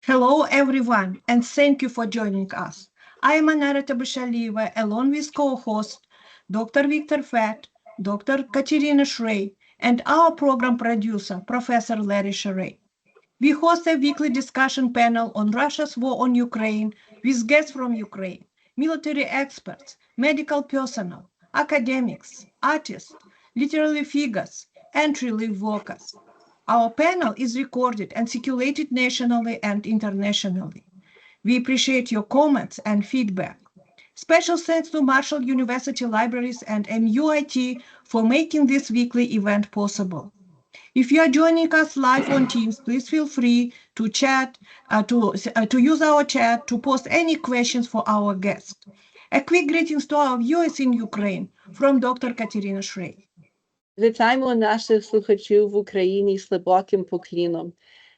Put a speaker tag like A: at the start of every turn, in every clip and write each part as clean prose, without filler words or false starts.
A: Hello, everyone, and thank you for joining us. I am Anarata Bashalieva, along with co-host Dr. Victor Fett, Dr. Katerina Shrey, and our program producer, Professor Larry Sherray. We host a weekly discussion panel on Russia's war on Ukraine with guests from Ukraine, military experts, medical personnel, academics, artists, literary figures, and relief workers. Our panel is recorded and circulated nationally and internationally. We appreciate your comments and feedback. Special thanks to Marshall University Libraries and MUIT for making this weekly event possible. If you are joining us live on Teams, please feel free to to use our chat to post any questions for our guest. A quick greetings to our viewers in Ukraine from Dr. Katerina Shrey.
B: Вітаємо наших слухачів в Україні з глибоким покліном.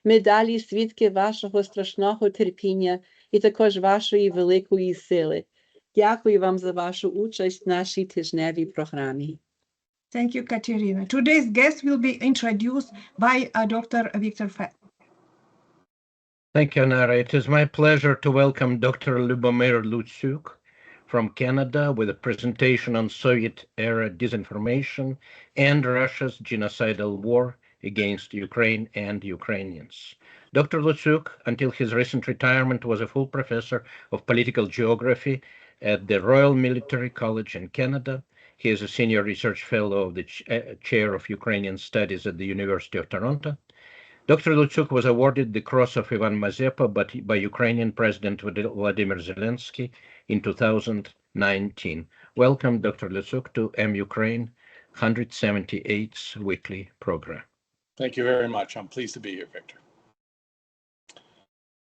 B: Ми далі свідки вашого страшного терпіння і також вашої великої сили. Дякую вам за вашу участь в нашій тижневій програмі.
A: Thank you, Katerina. Today's guest will be introduced by Dr. Victor Fett.
C: Thank you, Nara. It is my pleasure to welcome Dr. Lubomyr Luciuk from Canada with a presentation on Soviet-era disinformation and Russia's genocidal war against Ukraine and Ukrainians. Dr. Luciuk, until his recent retirement, was a full professor of political geography at the Royal Military College in Canada. He is a senior research fellow of the chair of Ukrainian Studies at the University of Toronto. Dr. Luciuk was awarded the Cross of Ivan Mazepa by Ukrainian President Vladimir Zelensky in 2019. Welcome, Dr. Luciuk, to MUkraine 178th weekly program.
D: Thank you very much. I'm pleased to be here, Victor.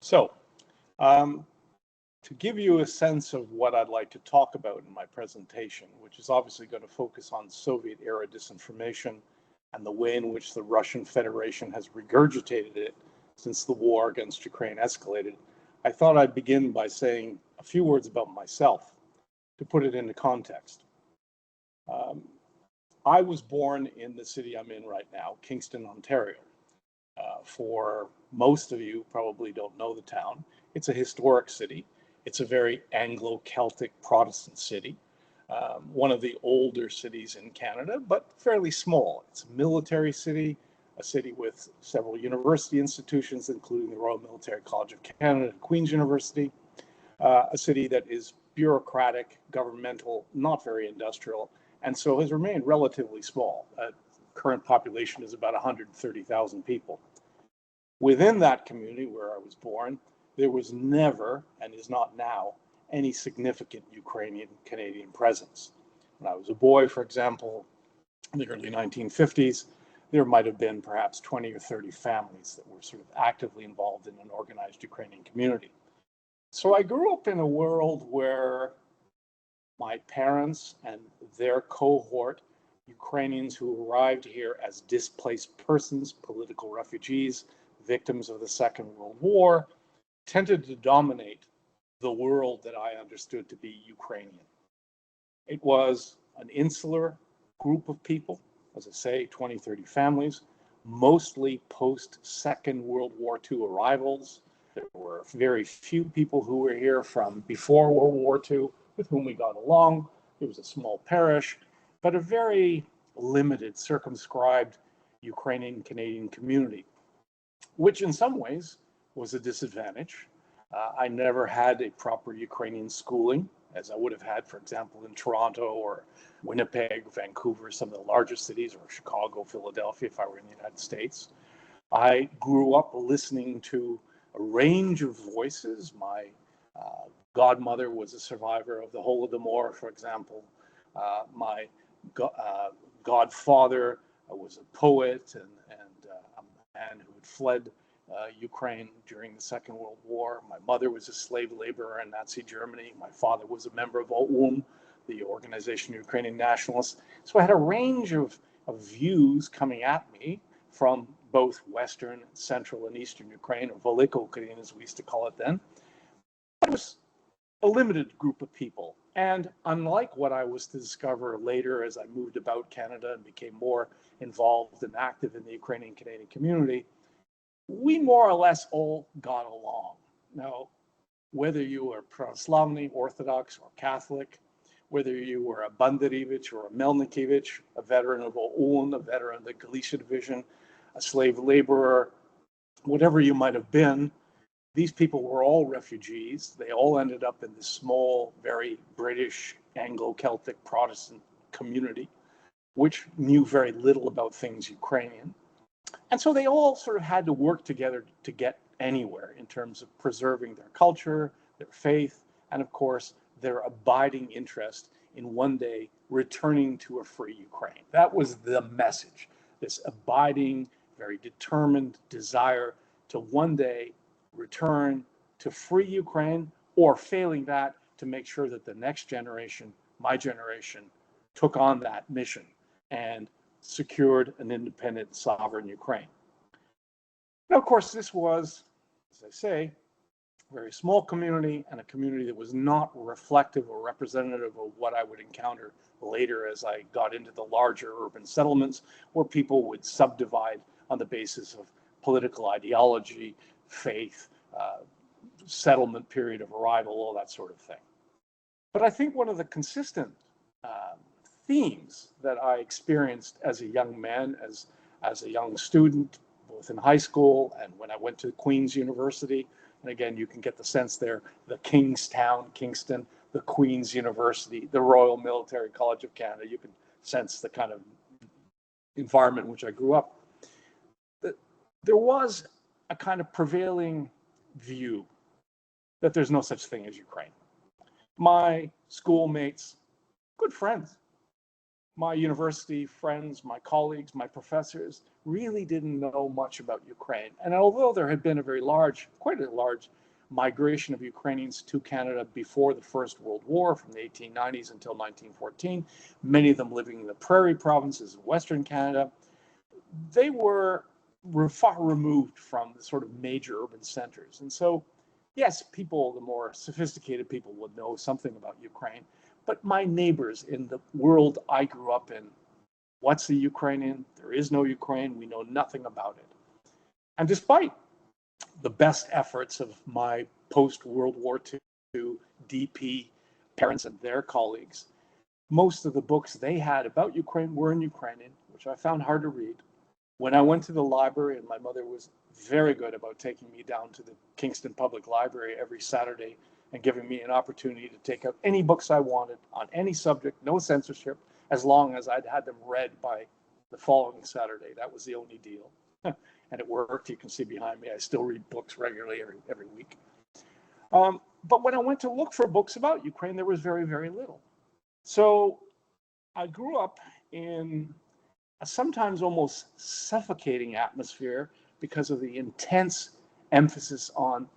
D: So, to give you a sense of what I'd like to talk about in my presentation, which is obviously going to focus on Soviet-era disinformation and the way in which the Russian Federation has regurgitated it since the war against Ukraine escalated, I thought I'd begin by saying a few words about myself to put it into context. I was born in the city I'm in right now, Kingston, Ontario. For most of you probably don't know the town. It's a historic city. It's a very Anglo-Celtic Protestant city. One of the older cities in Canada, but fairly small. It's a military city, a city with several university institutions, including the Royal Military College of Canada and Queen's University, a city that is bureaucratic, governmental, not very industrial, and so has remained relatively small. Current population is about 130,000 people. Within that community where I was born, there was never, and is not now, any significant Ukrainian-Canadian presence. When I was a boy, for example, in the early 1950s, there might have been perhaps 20 or 30 families that were sort of actively involved in an organized Ukrainian community. So I grew up in a world where my parents and their cohort, Ukrainians who arrived here as displaced persons, political refugees, victims of the Second World War, tended to dominate the world that I understood to be Ukrainian. It was an insular group of people, as I say, 20, 30 families, mostly post-Second World War II arrivals. There were very few people who were here from before World War II with whom we got along. There was a small parish, but a very limited, circumscribed Ukrainian-Canadian community, which in some ways was a disadvantage. I never had a proper Ukrainian schooling, as I would have had, for example, in Toronto or Winnipeg, Vancouver, some of the largest cities, or Chicago, Philadelphia, if I were in the United States. I grew up listening to a range of voices. My godmother was a survivor of the Holodomor, for example. My godfather was a poet and a man who had fled Ukraine during the Second World War. My mother was a slave laborer in Nazi Germany. My father was a member of OUN, the Organization of Ukrainian Nationalists. So I had a range of views coming at me from both Western, Central, and Eastern Ukraine, or Veliko Ukraine, as we used to call it then. But it was a limited group of people. And unlike what I was to discover later as I moved about Canada and became more involved and active in the Ukrainian-Canadian community, we more or less all got along. Now, whether you were Pravoslavny, Orthodox, or Catholic, whether you were a Banderevich or a Melnikevich, a veteran of OUN, a veteran of the Galicia Division, a slave laborer, whatever you might have been, these people were all refugees. They all ended up in this small, very British, Anglo-Celtic Protestant community, which knew very little about things Ukrainian. And so they all sort of had to work together to get anywhere in terms of preserving their culture, their faith, and of course, their abiding interest in one day returning to a free Ukraine. That was the message, this abiding, very determined desire to one day return to free Ukraine, or failing that, to make sure that the next generation, my generation, took on that mission and secured an independent, sovereign Ukraine. Now, of course, this was, as I say, a very small community, and a community that was not reflective or representative of what I would encounter later as I got into the larger urban settlements, where people would subdivide on the basis of political ideology, faith, settlement period of arrival, all that sort of thing. But I think one of the consistent themes that I experienced as a young man, as a young student, both in high school and when I went to Queen's University, and again, you can get the sense there, the Kingstown, Kingston, the Queen's University, the Royal Military College of Canada, you can sense the kind of environment in which I grew up. There was a kind of prevailing view that there's no such thing as Ukraine. My schoolmates, good friends, my university friends, my colleagues, my professors really didn't know much about Ukraine. And although there had been quite a large migration of Ukrainians to Canada before the First World War from the 1890s until 1914, many of them living in the prairie provinces of Western Canada, they were far removed from the sort of major urban centers. And so, yes, people, the more sophisticated people would know something about Ukraine, but my neighbors in the world I grew up in, what's the Ukrainian? There is no Ukraine. We know nothing about it. And despite the best efforts of my post-World War II DP parents and their colleagues, most of the books they had about Ukraine were in Ukrainian, which I found hard to read. When I went to the library, and my mother was very good about taking me down to the Kingston Public Library every Saturday and giving me an opportunity to take out any books I wanted on any subject, no censorship, as long as I'd had them read by the following Saturday. That was the only deal. And it worked. You can see behind me, I still read books regularly every week. But when I went to look for books about Ukraine, there was very, very little. So I grew up in a sometimes almost suffocating atmosphere because of the intense emphasis on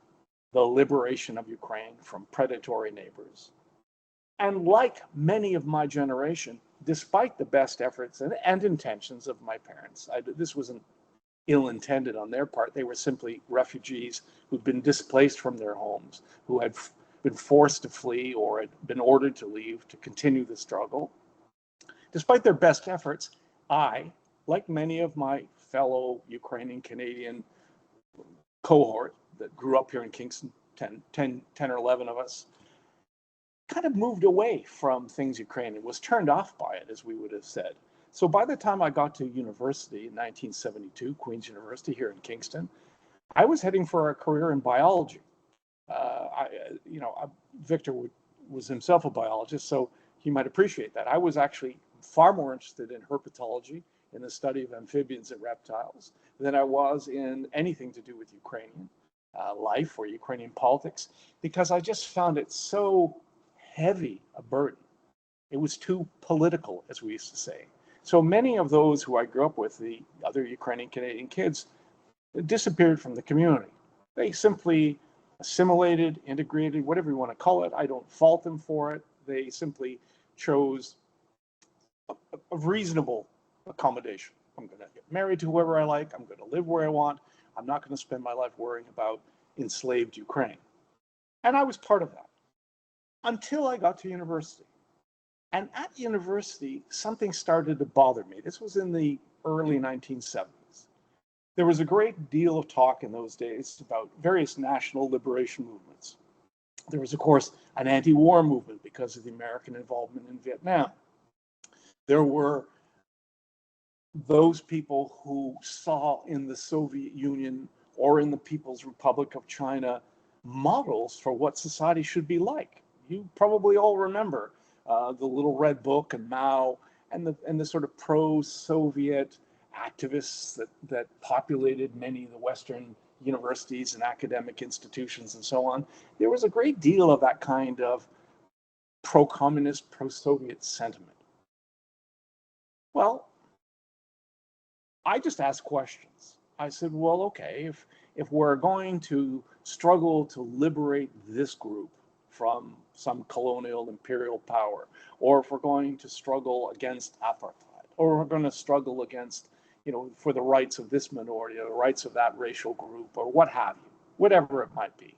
D: the liberation of Ukraine from predatory neighbors. And like many of my generation, despite the best efforts and intentions of my parents, this wasn't ill-intended on their part. They were simply refugees who'd been displaced from their homes, who had been forced to flee or had been ordered to leave to continue the struggle. Despite their best efforts, I, like many of my fellow Ukrainian Canadian cohort that grew up here in Kingston, 10 or 11 of us, kind of moved away from things Ukrainian, was turned off by it, as we would have said. So by the time I got to university in 1972, Queen's University here in Kingston, I was heading for a career in biology. Victor was himself a biologist, so he might appreciate that. I was actually far more interested in herpetology, in the study of amphibians and reptiles, than I was in anything to do with Ukrainian life or Ukrainian politics, because I just found it so heavy a burden. It was too political, as we used to say. So many of those who I grew up with, the other Ukrainian Canadian kids, disappeared from the community. They simply assimilated, integrated, whatever you want to call it. I don't fault them for it. They simply chose a reasonable accommodation. I'm going to get married to whoever I like. I'm going to live where I want. I'm not going to spend my life worrying about enslaved Ukraine. And I was part of that until I got to university. And at university, something started to bother me. This was in the early 1970s. There was a great deal of talk in those days about various national liberation movements. There was, of course, an anti-war movement because of the American involvement in Vietnam. There were those people who saw in the Soviet Union or in the People's Republic of China models for what society should be like. You probably all remember the Little Red Book and Mao and the sort of pro-Soviet activists that populated many of the Western universities and academic institutions and so on. There was a great deal of that kind of pro-communist, pro-Soviet sentiment. Well, I just asked questions. I said, well, okay, if we're going to struggle to liberate this group from some colonial imperial power, or if we're going to struggle against apartheid, or we're going to struggle against, for the rights of this minority, or the rights of that racial group, or what have you, whatever it might be.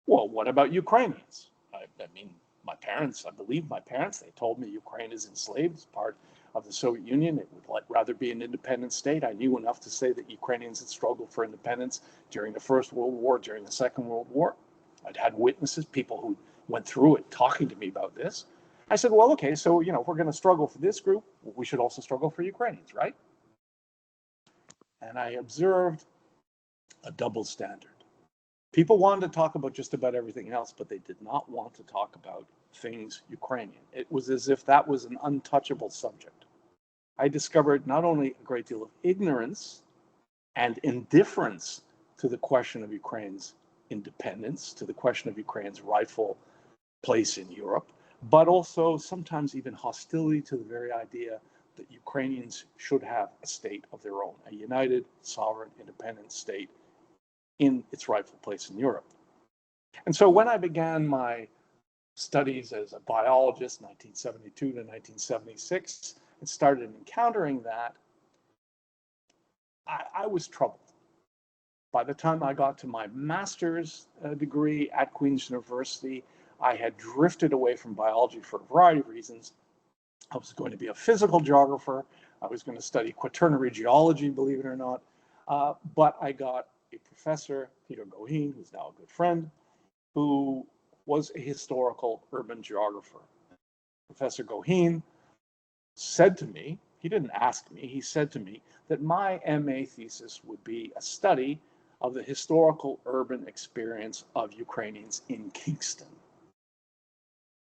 D: Well, what about Ukrainians? I mean, I believe my parents, they told me Ukraine is enslaved as part of the Soviet Union. It would rather be an independent state. I knew enough to say that Ukrainians had struggled for independence during the First World War, during the Second World War. I'd had witnesses, people who went through it, talking to me about this. I said, well, okay, so, if we're going to struggle for this group, we should also struggle for Ukrainians, right? And I observed a double standard. People wanted to talk about just about everything else, but they did not want to talk about things Ukrainian. It was as if that was an untouchable subject. I discovered not only a great deal of ignorance and indifference to the question of Ukraine's independence, to the question of Ukraine's rightful place in Europe, but also sometimes even hostility to the very idea that Ukrainians should have a state of their own, a united, sovereign, independent state in its rightful place in Europe. And so when I began my studies as a biologist, 1972 to 1976, and started encountering that, I was troubled. By the time I got to my master's degree at Queen's University, I had drifted away from biology for a variety of reasons. I was going to be a physical geographer. I was going to study quaternary geology, believe it or not. But I got a professor, Peter Goheen, who's now a good friend, who was a historical urban geographer. Professor Goheen said to me, he didn't ask me, he said to me that my MA thesis would be a study of the historical urban experience of Ukrainians in Kingston.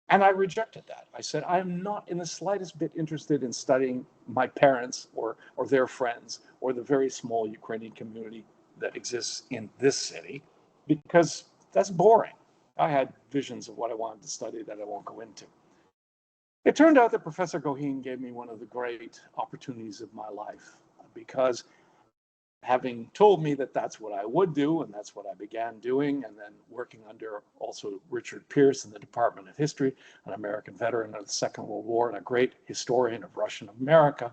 D: And I rejected that. I said, I'm not in the slightest bit interested in studying my parents or their friends or the very small Ukrainian community that exists in this city, because that's boring. I had visions of what I wanted to study that I won't go into. It turned out that Professor Goheen gave me one of the great opportunities of my life, because having told me that that's what I would do, and that's what I began doing, and then working under also Richard Pierce in the Department of History, an American veteran of the Second World War and a great historian of Russian America,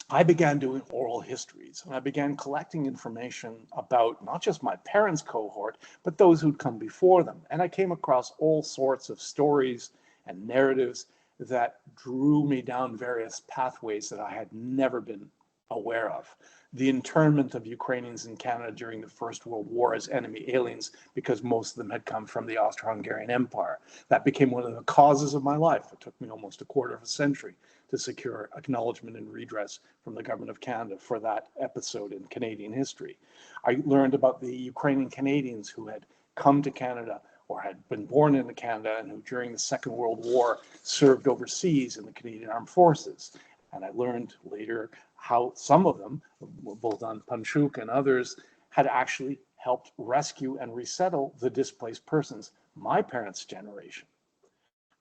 D: I began doing oral histories, and I began collecting information about not just my parents' cohort, but those who'd come before them. And I came across all sorts of stories and narratives that drew me down various pathways that I had never been aware of. The internment of Ukrainians in Canada during the First World War as enemy aliens, because most of them had come from the Austro-Hungarian Empire. That became one of the causes of my life. It took me almost a quarter of a century to secure acknowledgement and redress from the government of Canada for that episode in Canadian history. I learned about the Ukrainian Canadians who had come to Canada or had been born into Canada and who during the Second World War served overseas in the Canadian Armed Forces. And I learned later how some of them, Bogdan Panchuk and others, had actually helped rescue and resettle the displaced persons, my parents' generation.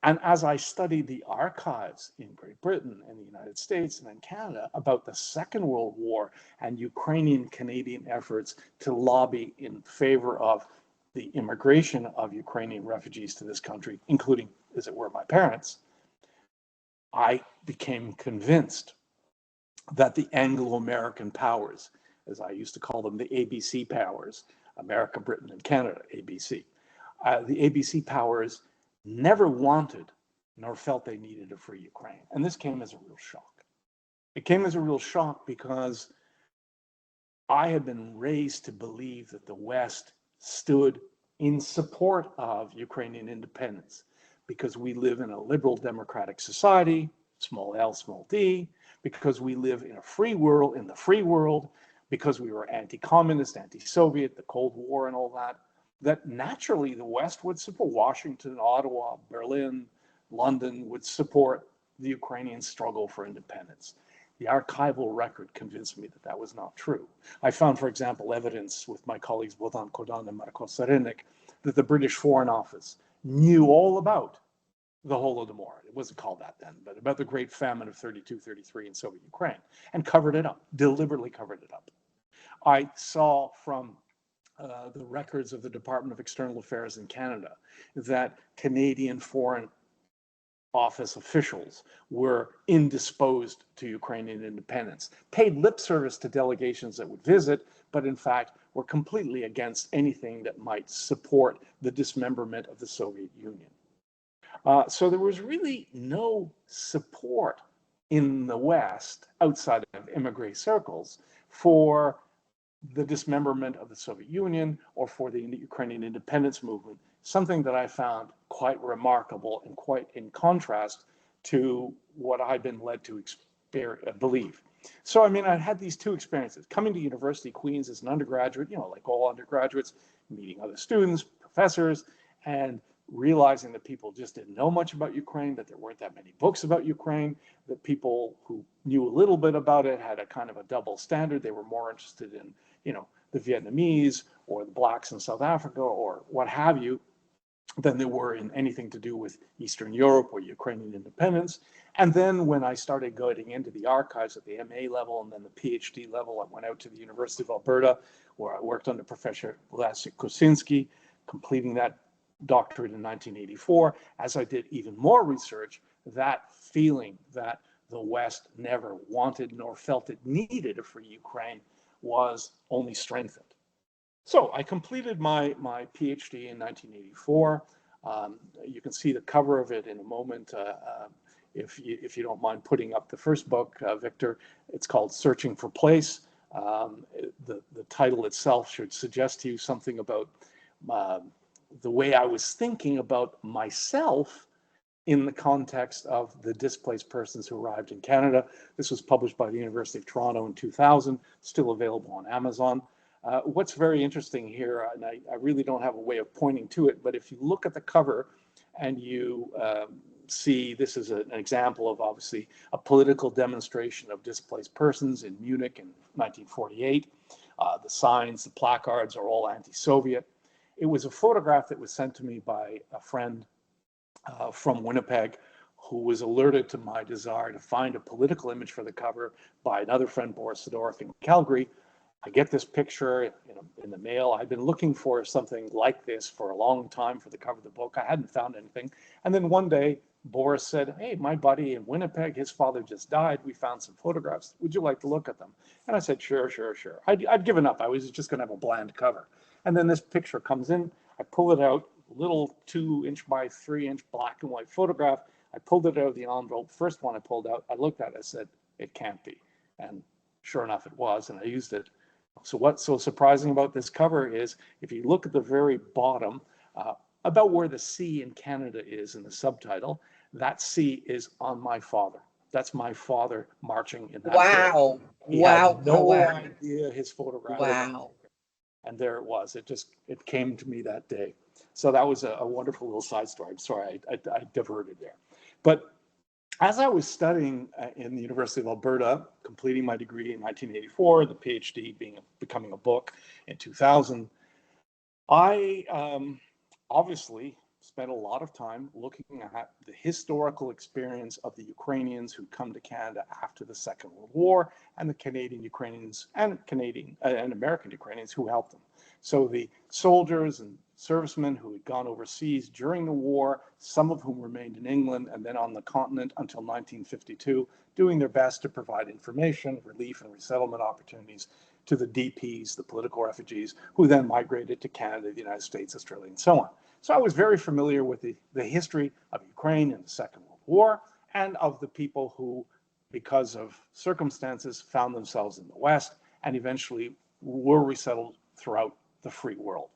D: And as I studied the archives in Great Britain and the United States and in Canada about the Second World War and Ukrainian Canadian efforts to lobby in favor of the immigration of Ukrainian refugees to this country, including, as it were, my parents, I became convinced that the Anglo-American powers, as I used to call them, the ABC powers, America, Britain, and Canada, ABC, the ABC powers never wanted nor felt they needed a free Ukraine. And this came as a real shock. It came as a real shock because I had been raised to believe that the West stood in support of Ukrainian independence because we live in a liberal democratic society, small l, small d, because we live in a free world, in the free world, because we were anti-communist, anti-Soviet, the Cold War and all that, that naturally the West would support. Washington, Ottawa, Berlin, London would support the Ukrainian struggle for independence. The archival record convinced me that that was not true. I found, for example, evidence with my colleagues Bohdan Kodan and Marko Serenik that the British Foreign Office knew all about the Holodomor. It wasn't called that then, but about the Great Famine of 32-33 in Soviet Ukraine, and covered it up, deliberately covered it up. I saw from the records of the Department of External Affairs in Canada that Canadian Foreign Office officials were indisposed to Ukrainian independence, paid lip service to delegations that would visit, but in fact were completely against anything that might support the dismemberment of the Soviet Union. So there was really no support in the West, outside of immigrant circles, for the dismemberment of the Soviet Union or for the Ukrainian independence movement, something that I found quite remarkable and quite in contrast to what I'd been led to believe. So, I mean, I had these two experiences. Coming to University of Queens as an undergraduate, you know, like all undergraduates, meeting other students, professors, and realizing that people just didn't know much about Ukraine, that there weren't that many books about Ukraine, that people who knew a little bit about it had a kind of a double standard. They were more interested in, you know, the Vietnamese or the blacks in South Africa or what have you, than they were in anything to do with Eastern Europe or Ukrainian independence. And then when I started going into the archives at the MA level and then the PhD level, I went out to the University of Alberta, where I worked under Professor Leszek Kosinski, completing that doctorate in 1984. As I did even more research, that feeling that the West never wanted nor felt it needed a free Ukraine was only strengthened. So I completed my PhD in 1984. You can see the cover of it in a moment. If you don't mind putting up the first book, Victor, it's called Searching for Place. The title itself should suggest to you something about the way I was thinking about myself in the context of the displaced persons who arrived in Canada. This was published by the University of Toronto in 2000, still available on Amazon. What's very interesting here, and I really don't have a way of pointing to it, but if you look at the cover and you see this is an example of obviously a political demonstration of displaced persons in Munich in 1948. The signs, the placards are all anti-Soviet. It was a photograph that was sent to me by a friend from Winnipeg who was alerted to my desire to find a political image for the cover by another friend, Boris Sidorov in Calgary. I get this picture in the mail. I've been looking for something like this for a long time for the cover of the book. I hadn't found anything. And then one day, Boris said, hey, my buddy in Winnipeg, his father just died. We found some photographs. Would you like to look at them? And I said, sure. I'd given up. I was just going to have a bland cover. And then this picture comes in. I pull it out, little 2-inch by 3-inch black and white photograph. I pulled it out of the envelope. First one I pulled out, I looked at it, I said, it can't be. And sure enough, it was, and I used it. So what's so surprising about this cover is if you look at the very bottom, about where the C in Canada is in the subtitle, that C is on my father. That's my father marching in that.
E: Wow.
D: He
E: Wow.
D: had no
E: Wow.
D: idea his photograph.
E: Wow.
D: And there it was. It came to me that day. So that was a wonderful little side story. I'm sorry, I diverted there. But as I was studying in the University of Alberta, completing my degree in 1984, the PhD becoming a book in 2000, I obviously spent a lot of time looking at the historical experience of the Ukrainians who come to Canada after the Second World War and the Canadian Ukrainians and American Ukrainians who helped them. So the soldiers and servicemen who had gone overseas during the war, some of whom remained in England and then on the continent until 1952, doing their best to provide information, relief, and resettlement opportunities to the DPs, the political refugees, who then migrated to Canada, the United States, Australia, and so on. So I was very familiar with the history of Ukraine in the Second World War and of the people who, because of circumstances, found themselves in the West and eventually were resettled throughout the free world.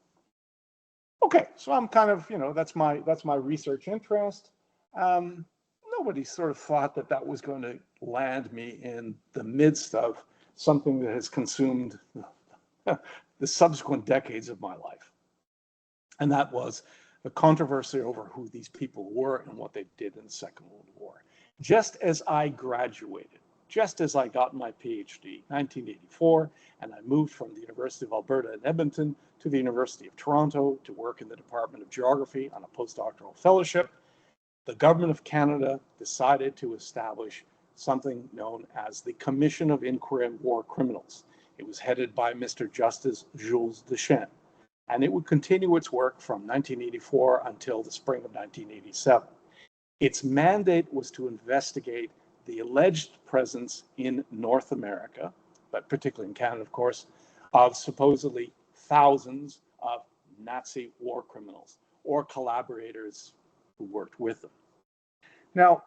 D: Okay, so I'm kind of, that's my research interest. Nobody sort of thought that that was going to land me in the midst of something that has consumed the subsequent decades of my life. And that was the controversy over who these people were and what they did in the Second World War. Just as I graduated, just as I got my PhD, 1984, and I moved from the University of Alberta in Edmonton to the University of Toronto to work in the Department of Geography on a postdoctoral fellowship, the government of Canada decided to establish something known as the Commission of Inquiry on War Criminals. It was headed by Mr. Justice Jules Deschenes, and it would continue its work from 1984 until the spring of 1987. Its mandate was to investigate the alleged presence in North America, but particularly in Canada, of course, of supposedly thousands of Nazi war criminals or collaborators who worked with them. Now,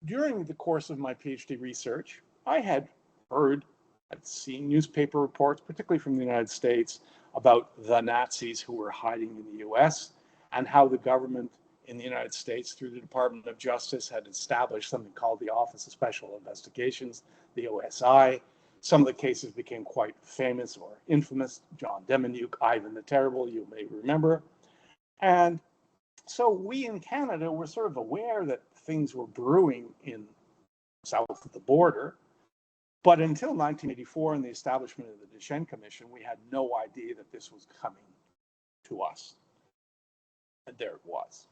D: during the course of my PhD research, I had seen newspaper reports, particularly from the United States, about the Nazis who were hiding in the US and how the government in the United States, through the Department of Justice, had established something called the Office of Special Investigations, the OSI. Some of the cases became quite famous or infamous. John Demjanjuk, Ivan the Terrible, you may remember. And so we in Canada were sort of aware that things were brewing in south of the border. But until 1984 and the establishment of the Deschenes Commission, we had no idea that this was coming to us. And there it was.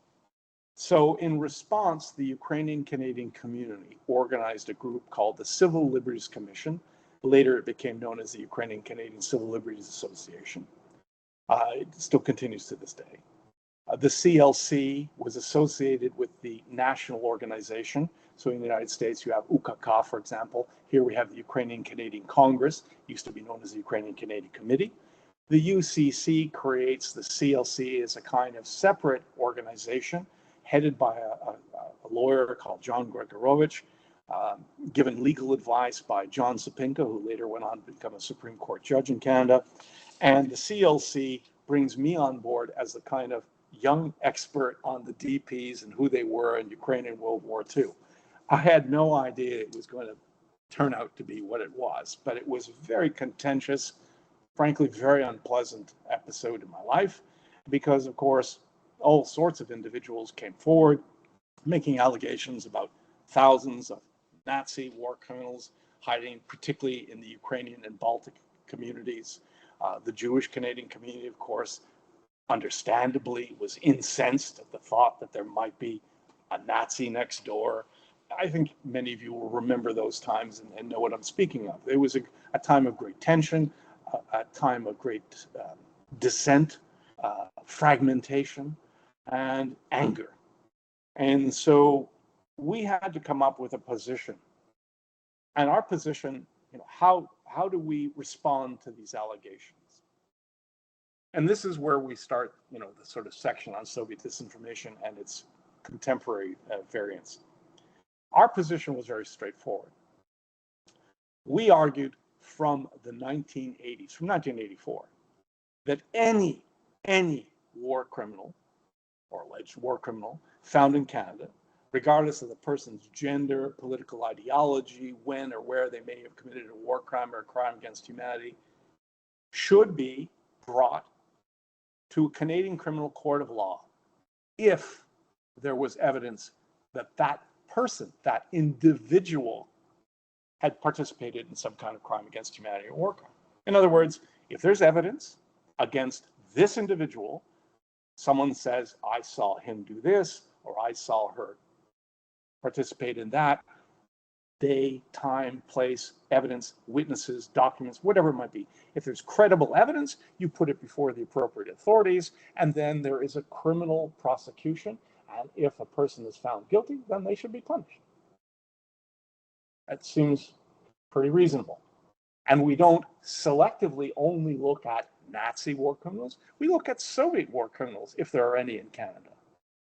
D: So in response, the Ukrainian Canadian community organized a group called the Civil Liberties Commission. Later, it became known as the Ukrainian Canadian Civil Liberties Association. It still continues to this day. The CLC was associated with the national organization. So in the United States, you have UKK, for example. Here we have the Ukrainian Canadian Congress, used to be known as the Ukrainian Canadian Committee. The UCC creates the CLC as a kind of separate organization headed by a lawyer called John Gregorovich, given legal advice by John Sapinka, who later went on to become a Supreme Court judge in Canada. And the CLC brings me on board as the kind of young expert on the DPs and who they were in Ukraine in World War II. I had no idea it was going to turn out to be what it was, but it was a very contentious, frankly, very unpleasant episode in my life because, of course, all sorts of individuals came forward making allegations about thousands of Nazi war criminals hiding, particularly in the Ukrainian and Baltic communities. The Jewish Canadian community, of course, understandably was incensed at the thought that there might be a Nazi next door. I think many of you will remember those times and know what I'm speaking of. It was a time of great tension, a time of great dissent, fragmentation, and anger. And so we had to come up with a position. And our position, how do we respond to these allegations? And this is where we start, the sort of section on Soviet disinformation and its contemporary variants. Our position was very straightforward. We argued from the 1980s, from 1984, that any war criminal or alleged war criminal found in Canada, regardless of the person's gender, political ideology, when or where they may have committed a war crime or a crime against humanity, should be brought to a Canadian criminal court of law if there was evidence that that person, that individual, had participated in some kind of crime against humanity or war crime. In other words, if there's evidence against this individual, someone says, I saw him do this, or I saw her participate in that, day, time, place, evidence, witnesses, documents, whatever it might be. If there's credible evidence, you put it before the appropriate authorities, and then there is a criminal prosecution. And if a person is found guilty, then they should be punished. That seems pretty reasonable. And we don't selectively only look at Nazi war criminals. We look at Soviet war criminals, if there are any in Canada.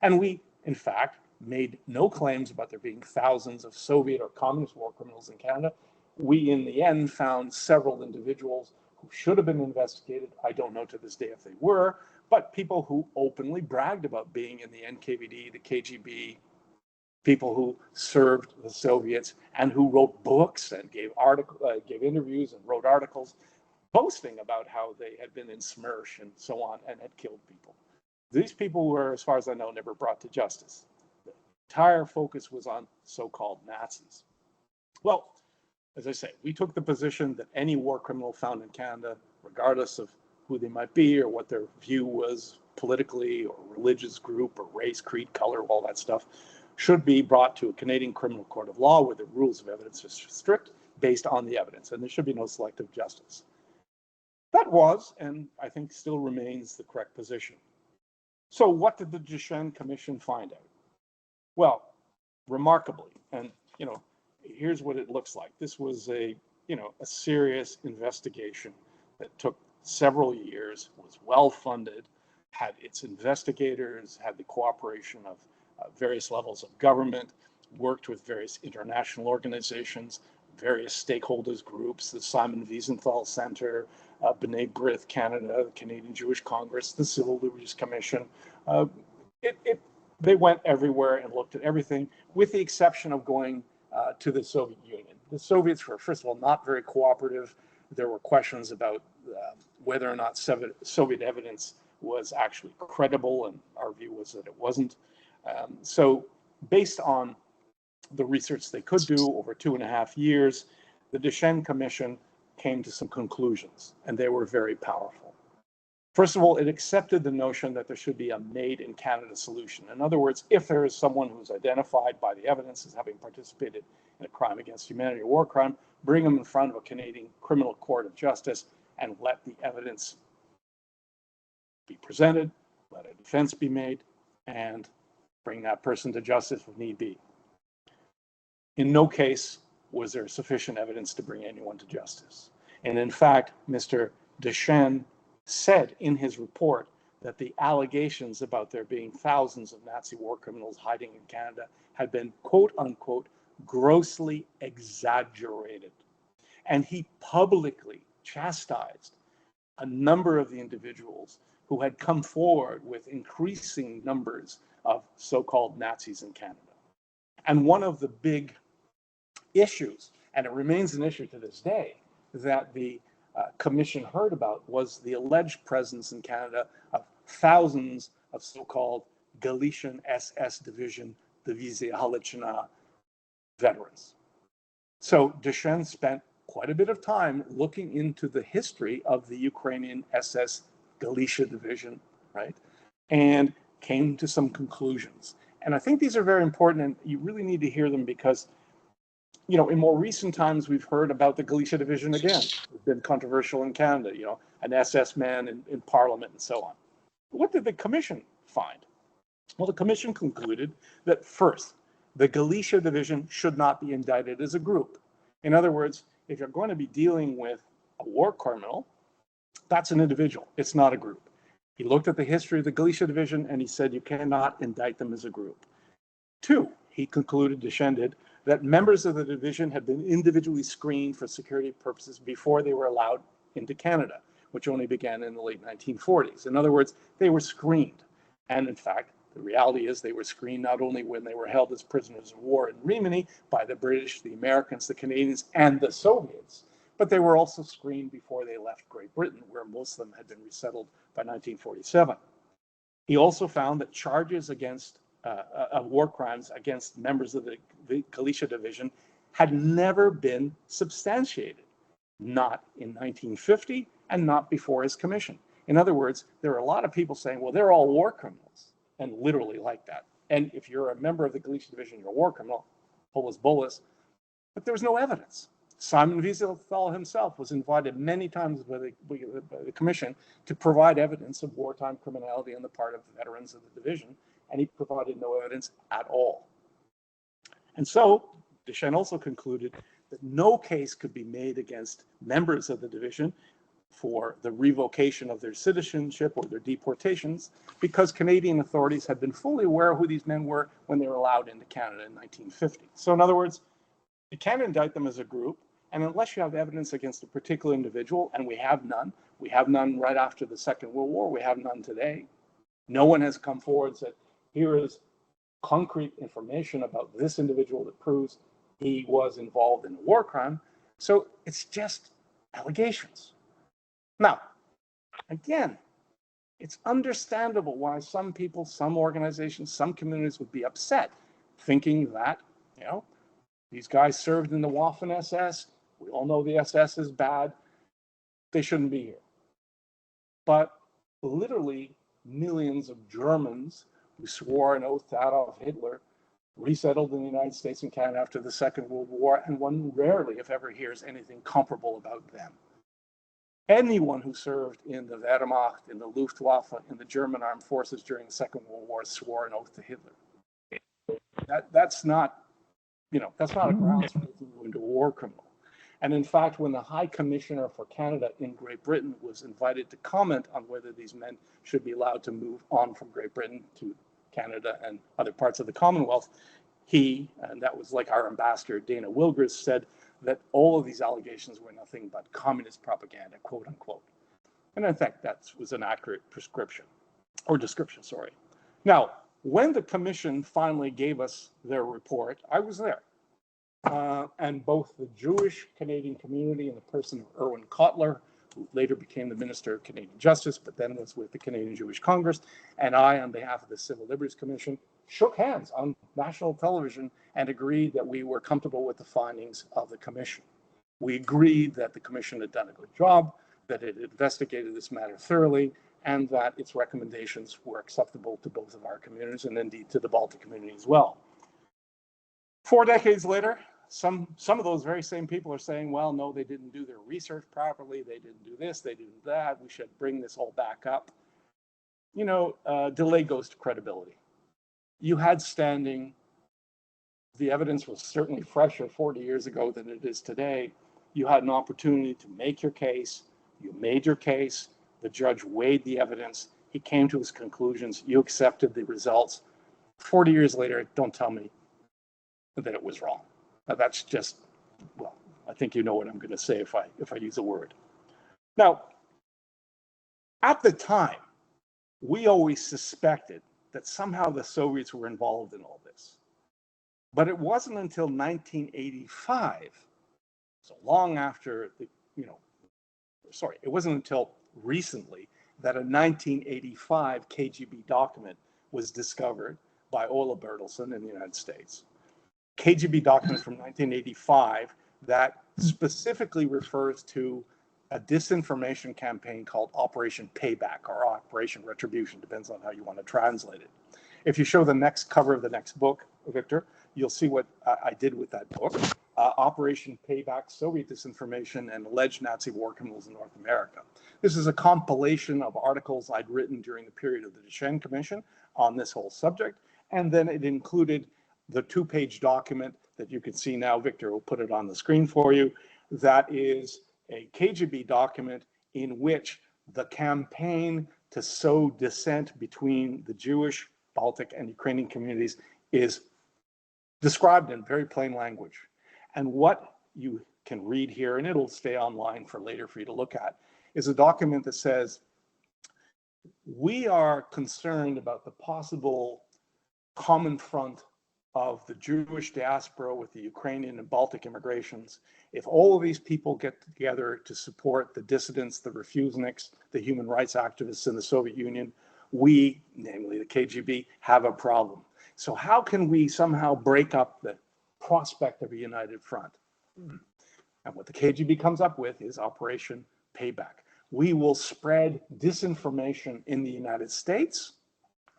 D: And we, in fact, made no claims about there being thousands of Soviet or communist war criminals in Canada. We, in the end, found several individuals who should have been investigated. I don't know to this day if they were, but people who openly bragged about being in the NKVD, the KGB, people who served the Soviets and who wrote books and gave interviews and wrote articles boasting about how they had been in Smersh and so on and had killed people. These people were, as far as I know, never brought to justice. The entire focus was on so-called Nazis. Well, as I say, we took the position that any war criminal found in Canada, regardless of who they might be or what their view was politically or religious group or race, creed, color, all that stuff, should be brought to a Canadian criminal court of law where the rules of evidence are strict based on the evidence, and there should be no selective justice. That was, and I think still remains, the correct position. So what did the Deschenes Commission find out? Well, remarkably, and here's what it looks like. This was a serious investigation that took several years, was well funded, had its investigators, had the cooperation of various levels of government, worked with various international organizations, various stakeholders groups, the Simon Wiesenthal Center, B'nai B'rith Canada, the Canadian Jewish Congress, the Civil Liberties Commission. They went everywhere and looked at everything, with the exception of going to the Soviet Union. The Soviets were, first of all, not very cooperative. There were questions about whether or not Soviet evidence was actually credible, and our view was that it wasn't. So based on the research they could do over 2.5 years, the Deschenes Commission came to some conclusions, and they were very powerful. First of all, it accepted the notion that there should be a made in Canada solution. In other words, if there is someone who's identified by the evidence as having participated in a crime against humanity or war crime, bring them in front of a Canadian criminal court of justice and let the evidence be presented, let a defense be made, and bring that person to justice if need be. In no case was there sufficient evidence to bring anyone to justice. And in fact, Mr. Deschenes said in his report that the allegations about there being thousands of Nazi war criminals hiding in Canada had been, quote unquote, grossly exaggerated. And he publicly chastised a number of the individuals who had come forward with increasing numbers of so-called Nazis in Canada. And one of the big issues, and it remains an issue to this day, that the commission heard about was the alleged presence in Canada of thousands of so-called Galician SS Division Divizia Halachina veterans. So Deschenes spent quite a bit of time looking into the history of the Ukrainian SS Galicia Division, right? And came to some conclusions. And I think these are very important, and you really need to hear them because, in more recent times, we've heard about the Galicia Division again. It's been controversial in Canada, an SS man in Parliament and so on. What did the commission find? Well, the commission concluded that first, the Galicia Division should not be indicted as a group. In other words, if you're going to be dealing with a war criminal, that's an individual. It's not a group. He looked at the history of the Galicia Division and he said you cannot indict them as a group. Two, he concluded, Deschenes did, that members of the division had been individually screened for security purposes before they were allowed into Canada, which only began in the late 1940s. In other words, they were screened. And in fact, the reality is they were screened not only when they were held as prisoners of war in Rimini by the British, the Americans, the Canadians, and the Soviets, but they were also screened before they left Great Britain, where most of them had been resettled by 1947. He also found that charges against war crimes against members of the Galicia Division had never been substantiated, not in 1950 and not before his commission. In other words, there are a lot of people saying, well, they're all war criminals, and literally like that. And if you're a member of the Galicia Division, you're a war criminal, holus bolus, but there was no evidence. Simon Wiesenthal himself was invited many times by the commission to provide evidence of wartime criminality on the part of the veterans of the division, and he provided no evidence at all. And so Deschenes also concluded that no case could be made against members of the division for the revocation of their citizenship or their deportations because Canadian authorities had been fully aware of who these men were when they were allowed into Canada in 1950. So in other words, you can't indict them as a group, And unless you have evidence against a particular individual, and we have none right after the Second World War, we have none today. No one has come forward and said, here is concrete information about this individual that proves he was involved in a war crime. So it's just allegations. Now, again, it's understandable why some people, some organizations, some communities would be upset, thinking that, you know, these guys served in the Waffen-SS. We all know the SS is bad. They shouldn't be here. But literally millions of Germans who swore an oath to Adolf Hitler resettled in the United States and Canada after the Second World War, and one rarely, if ever, hears anything comparable about them. Anyone who served in the Wehrmacht, in the Luftwaffe, in the German armed forces during the Second World War swore an oath to Hitler. That's not, that's not a grounds for making you into a war criminal. And in fact, when the High Commissioner for Canada in Great Britain was invited to comment on whether these men should be allowed to move on from Great Britain to Canada and other parts of the Commonwealth, he, and that was like our ambassador, Dana Wilgers, said that all of these allegations were nothing but communist propaganda, quote unquote. And in fact, that was an accurate description. Now, when the commission finally gave us their report, I was there. And both the Jewish Canadian community in the person of Erwin Kotler, who later became the Minister of Canadian Justice, but then was with the Canadian Jewish Congress, and I, on behalf of the Civil Liberties Commission, shook hands on national television and agreed that we were comfortable with the findings of the commission. We agreed that the commission had done a good job, that it investigated this matter thoroughly, and that its recommendations were acceptable to both of our communities and indeed to the Baltic community as well. 4 decades later, some of those very same people are saying, well, no, they didn't do their research properly, they didn't do this, they didn't do that, we should bring this all back up. Delay goes to credibility. You had standing, the evidence was certainly fresher 40 years ago than it is today. You had an opportunity to make your case, you made your case, the judge weighed the evidence, he came to his conclusions, you accepted the results. 40 years later, don't tell me that it was wrong. That's just, well, I think you know what I'm going to say if I use a word. Now, at the time, we always suspected that somehow the Soviets were involved in all this. But it wasn't until 1985, so long after it wasn't until recently that a 1985 KGB document was discovered by Ola Bertelsen in the United States. KGB document from 1985 that specifically refers to a disinformation campaign called Operation Payback or Operation Retribution, depends on how you want to translate it. If you show the next cover of the next book, Victor, you'll see what I did with that book, Operation Payback, Soviet Disinformation and Alleged Nazi War Criminals in North America. This is a compilation of articles I'd written during the period of the Deschenes Commission on this whole subject, and then it included the 2-page document that you can see now. Victor will put it on the screen for you. That is a KGB document in which the campaign to sow dissent between the Jewish, Baltic, and Ukrainian communities is described in very plain language. And what you can read here, and it'll stay online for later for you to look at, is a document that says, we are concerned about the possible common front of the Jewish diaspora with the Ukrainian and Baltic immigrations. If all of these people get together to support the dissidents, the refuseniks, the human rights activists in the Soviet Union, we, namely the KGB, have a problem. So how can we somehow break up the prospect of a united front? And what the KGB comes up with is Operation Payback. We will spread disinformation in the United States,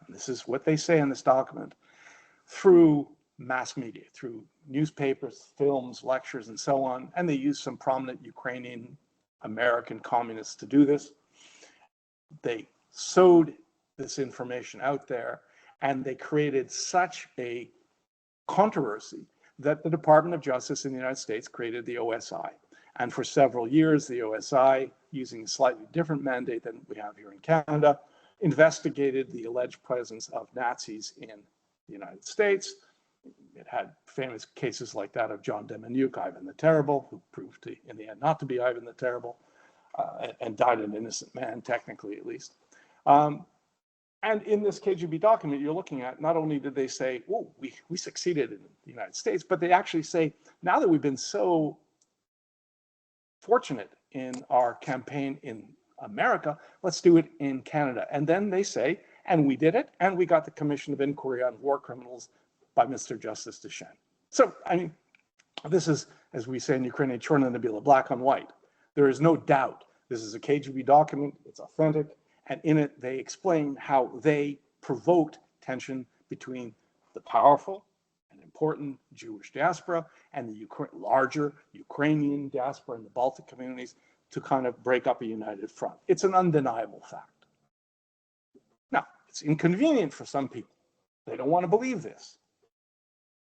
D: and this is what they say in this document, through mass media, through newspapers, films, lectures, and so on. And they use some prominent Ukrainian American communists to do this. They sowed this information out there, and they created such a controversy that the Department of Justice in the United States created the OSI. And for several years, the OSI, using a slightly different mandate than we have here in Canada, investigated the alleged presence of Nazis in the United States, it had famous cases like that of John Demjanjuk, Ivan the Terrible, who proved to, in the end not to be Ivan the Terrible, and died an innocent man, technically at least. And in this KGB document, you're looking at, not only did they say, "Whoa, we succeeded in the United States," but they actually say, now that we've been so fortunate in our campaign in America, let's do it in Canada. And then they say, and we did it, and we got the Commission of Inquiry on War Criminals by Mr. Justice Deschenes. So, I mean, this is, as we say in Ukrainian, chorna na bila, black on white. There is no doubt this is a KGB document, it's authentic, and in it they explain how they provoked tension between the powerful and important Jewish diaspora and the larger Ukrainian diaspora in the Baltic communities to kind of break up a united front. It's an undeniable fact. Now, it's inconvenient for some people. They don't want to believe this.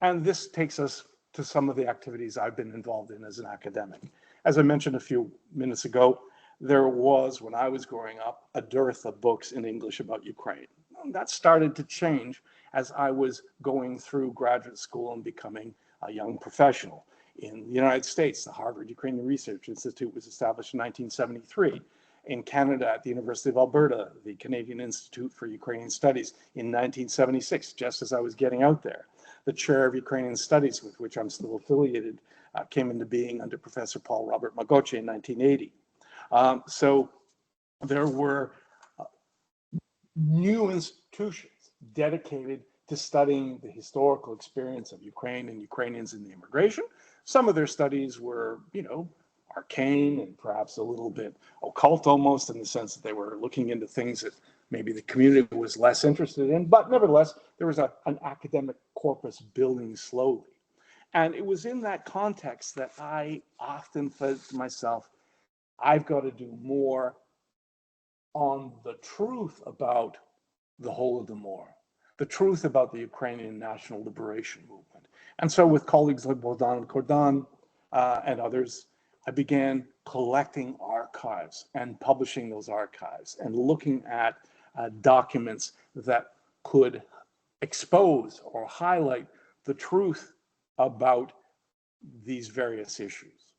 D: And this takes us to some of the activities I've been involved in as an academic. As I mentioned a few minutes ago, there was, when I was growing up, a dearth of books in English about Ukraine. That started to change as I was going through graduate school and becoming a young professional. In the United States, the Harvard Ukrainian Research Institute was established in 1973. In Canada, at the University of Alberta, the Canadian Institute for Ukrainian Studies in 1976, just as I was getting out there. The chair of Ukrainian Studies, with which I'm still affiliated, came into being under Professor Paul Robert Magoche in 1980. So there were new institutions dedicated to studying the historical experience of Ukraine and Ukrainians in the immigration. Some of their studies were, you know, arcane and perhaps a little bit occult almost, in the sense that they were looking into things that maybe the community was less interested in, but nevertheless, there was an academic corpus building slowly. And it was in that context that I often said to myself, I've got to do more on the truth about the Holodomor, the truth about the Ukrainian national liberation movement. And so with colleagues like Bogdan and Kordan and others, I began collecting archives and publishing those archives and looking at documents that could expose or highlight the truth about these various issues.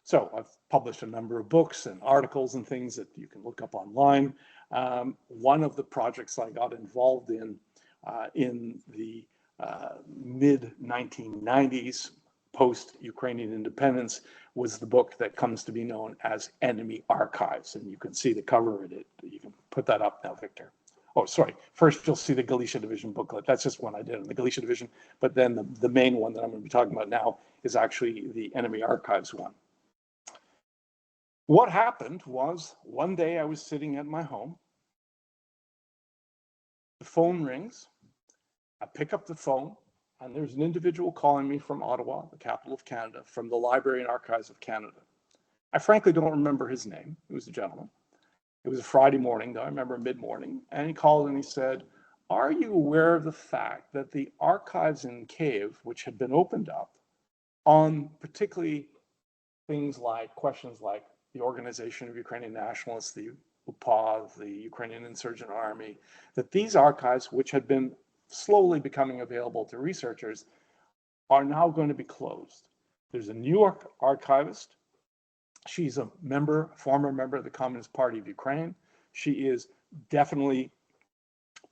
D: So I've published a number of books and articles and things that you can look up online. One of the projects I got involved in the mid-1990s, post-Ukrainian independence, was the book that comes to be known as Enemy Archives. And you can see the cover of it. You can put that up now, Victor. Oh, sorry. First, you'll see the Galicia Division booklet. That's just one I did in the Galicia Division. But then the main one that I'm going to be talking about now is actually the Enemy Archives one. What happened was, one day I was sitting at my home. The phone rings. I pick up the phone, and there's an individual calling me from Ottawa, the capital of Canada, from the Library and Archives of Canada. I frankly don't remember his name. He was a gentleman. It was a Friday morning, though. I remember mid-morning. And he called and he said, "Are you aware of the fact that the archives in Kyiv, which had been opened up on particularly things like questions like the Organization of Ukrainian Nationalists, the UPA, the Ukrainian Insurgent Army, that these archives, which had been slowly becoming available to researchers, are now going to be closed. There's a New York archivist. She's a former member of the Communist Party of Ukraine. She is definitely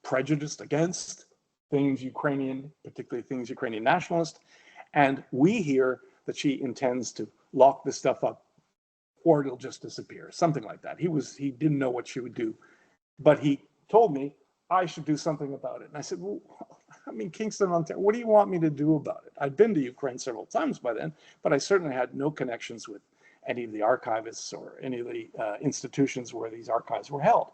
D: prejudiced against things Ukrainian, particularly things Ukrainian nationalist. And we hear that she intends to lock this stuff up, or it'll just disappear, something like that. He didn't know what she would do, but he told me I should do something about it. And I said, well, I'm in Kingston, Ontario. What do you want me to do about it? I'd been to Ukraine several times by then, but I certainly had no connections with any of the archivists or any of the institutions where these archives were held.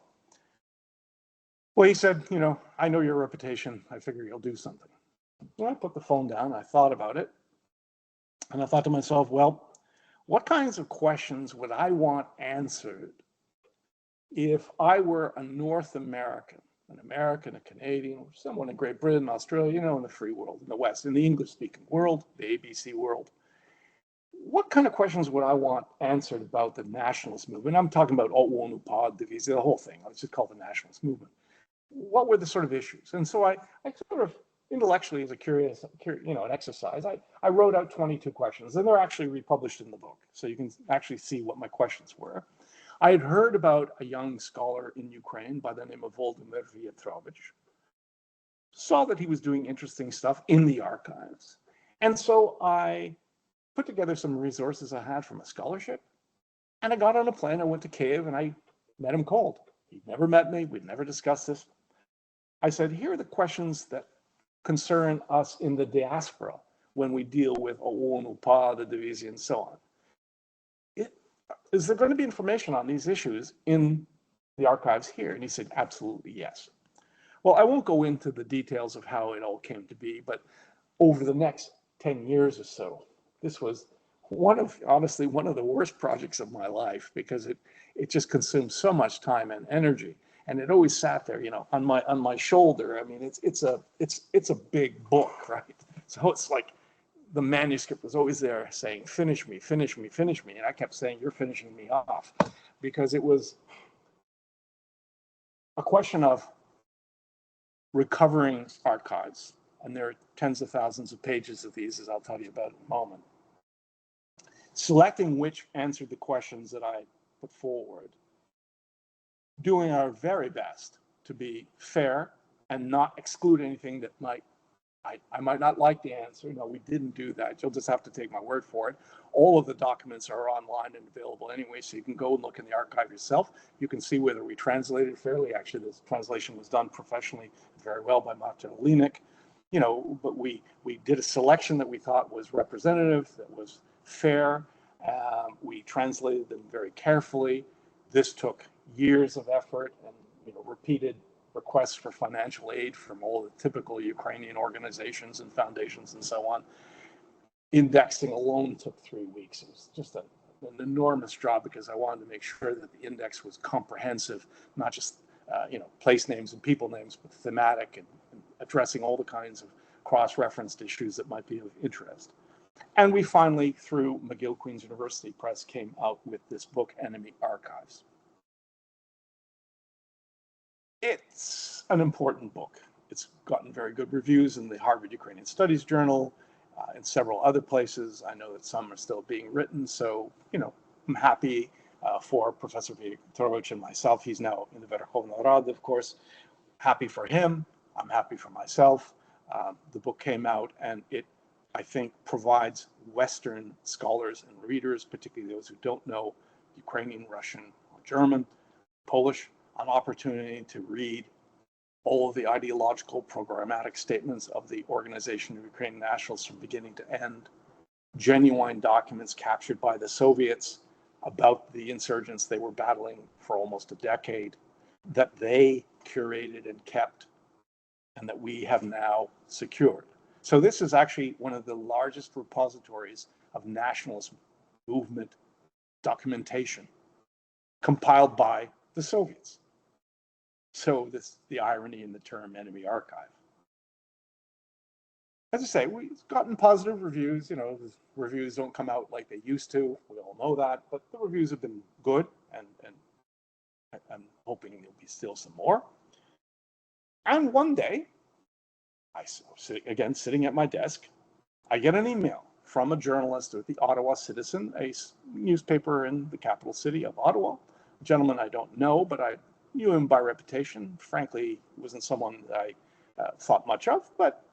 D: Well, he said, you know, I know your reputation. I figure you'll do something. Well, I put the phone down. I thought about it. And I thought to myself, well, what kinds of questions would I want answered if I were a North American, a Canadian, or someone in Great Britain, Australia, you know, in the free world, in the West, in the English-speaking world, the ABC world? What kind of questions would I want answered about the nationalist movement? I'm talking about OUN, UPA, Divizia, the whole thing. Let's just call it the nationalist movement. What were the sort of issues? And so I sort of intellectually as a curious, an exercise, I wrote out 22 questions, and they're actually republished in the book. So you can actually see what my questions were. I had heard about a young scholar in Ukraine by the name of Lubomyr Luciuk, saw that he was doing interesting stuff in the archives. And so I put together some resources I had from a scholarship, and I got on a plane. I went to Kiev, and I met him cold. He'd never met me. We'd never discussed this. I said, here are the questions that concern us in the diaspora when we deal with OUN, UPA, the division, and so on. Is there going to be information on these issues in the archives here? And he said, absolutely, yes. Well, I won't go into the details of how it all came to be, but over the next 10 years or so, this was honestly, one of the worst projects of my life, because it just consumed so much time and energy. And it always sat there, on my shoulder. I mean, it's a big book, right? So it's like the manuscript was always there saying, finish me, finish me, finish me. And I kept saying, you're finishing me off, because it was a question of recovering archives. And there are tens of thousands of pages of these, as I'll tell you about in a moment. Selecting which answered the questions that I put forward. Doing our very best to be fair and not exclude anything that I might not like the answer. No, we didn't do that. You'll just have to take my word for it. All of the documents are online and available anyway, so you can go and look in the archive yourself. You can see whether we translated fairly. Actually, this translation was done professionally very well by Martin Olinek. But we did a selection that we thought was representative, that was fair. We translated them very carefully. This took years of effort and repeated requests for financial aid from all the typical Ukrainian organizations and foundations and so on. Indexing alone took 3 weeks. It was just an enormous job, because I wanted to make sure that the index was comprehensive, not just place names and people names, but thematic and addressing all the kinds of cross-referenced issues that might be of interest. And we finally, through McGill Queen's University Press, came out with this book, Enemy Archives. It's an important book. It's gotten very good reviews in the Harvard Ukrainian Studies Journal, and several other places. I know that some are still being written, so I'm happy for Professor Viktorovich and myself. He's now in the Verkhovna Rada, of course. Happy for him. I'm happy for myself. The book came out, and it, I think, provides Western scholars and readers, particularly those who don't know Ukrainian, Russian, or German, Polish, an opportunity to read all of the ideological programmatic statements of the Organization of Ukrainian Nationals from beginning to end, genuine documents captured by the Soviets about the insurgents they were battling for almost a decade, that they curated and kept, and that we have now secured. So this is actually one of the largest repositories of nationalist movement documentation compiled by the Soviets. So this the irony in the term enemy archive. As I say, we've gotten positive reviews. The reviews don't come out like they used to. We all know that, but the reviews have been good, and I'm hoping there'll be still some more. And one day, sitting at my desk, I get an email from a journalist at the Ottawa Citizen, a newspaper in the capital city of Ottawa, a gentleman I don't know, but I knew him by reputation. Frankly, he wasn't someone that I thought much of, but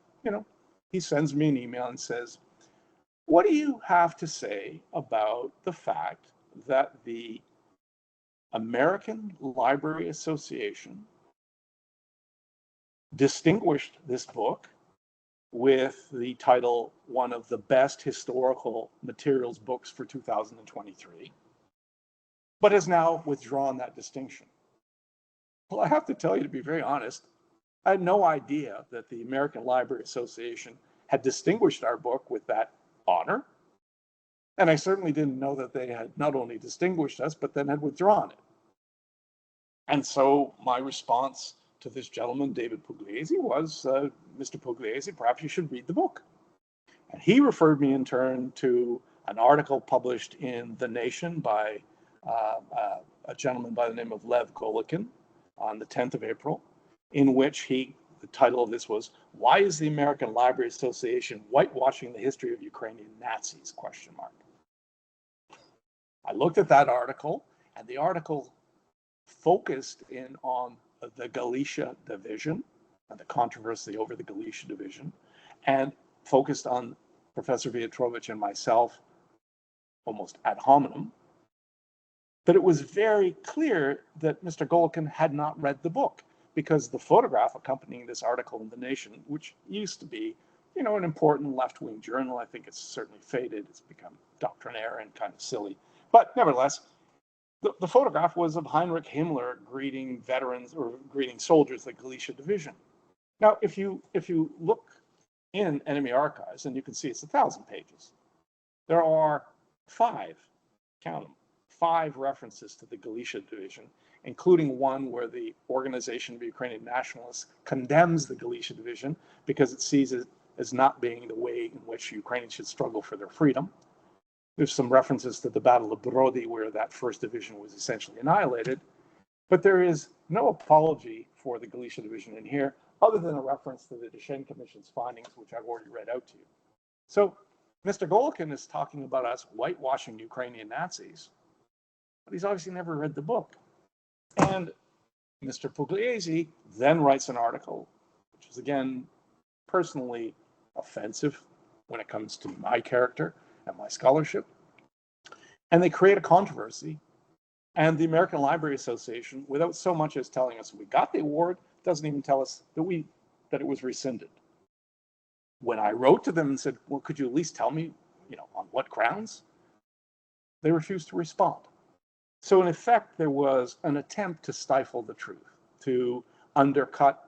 D: he sends me an email and says, what do you have to say about the fact that the American Library Association distinguished this book with the title, one of the best historical materials books for 2023, but has now withdrawn that distinction? Well, I have to tell you, to be very honest, I had no idea that the American Library Association had distinguished our book with that honor. And I certainly didn't know that they had not only distinguished us, but then had withdrawn it. And so my response to this gentleman, David Pugliese, was, Mr. Pugliese, perhaps you should read the book. And he referred me in turn to an article published in The Nation by a gentleman by the name of Lev Golikin on the 10th of April, in which The title of this was, "Why is the American Library Association whitewashing the history of Ukrainian Nazis?" ? I looked at that article, and the article focused in on the Galicia division and the controversy over the Galicia division, and focused on Professor Wiatrovich and myself almost ad hominem. But it was very clear that Mr. Golokin had not read the book, because the photograph accompanying this article in The Nation, which used to be, an important left-wing journal, I think it's certainly faded, it's become doctrinaire and kind of silly. But nevertheless, the photograph was of Heinrich Himmler greeting veterans or greeting soldiers of the Galicia division. Now, if you look in enemy archives, and you can see it's 1,000 pages, there are 5, count them, 5 references to the Galicia division, including one where the Organization of Ukrainian Nationalists condemns the Galicia division because it sees it as not being the way in which Ukrainians should struggle for their freedom. There's some references to the Battle of Brody, where that first division was essentially annihilated, but there is no apology for the Galicia division in here, other than a reference to the Deschenes Commission's findings, which I've already read out to you. So Mr. Golokin is talking about us whitewashing Ukrainian Nazis, but he's obviously never read the book. And Mr. Pugliese then writes an article, which is again personally offensive when it comes to my character and my scholarship. And they create a controversy. And the American Library Association, without so much as telling us we got the award, doesn't even tell us that it was rescinded. When I wrote to them and said, well, could you at least tell me, on what grounds? They refused to respond. So in effect, there was an attempt to stifle the truth, to undercut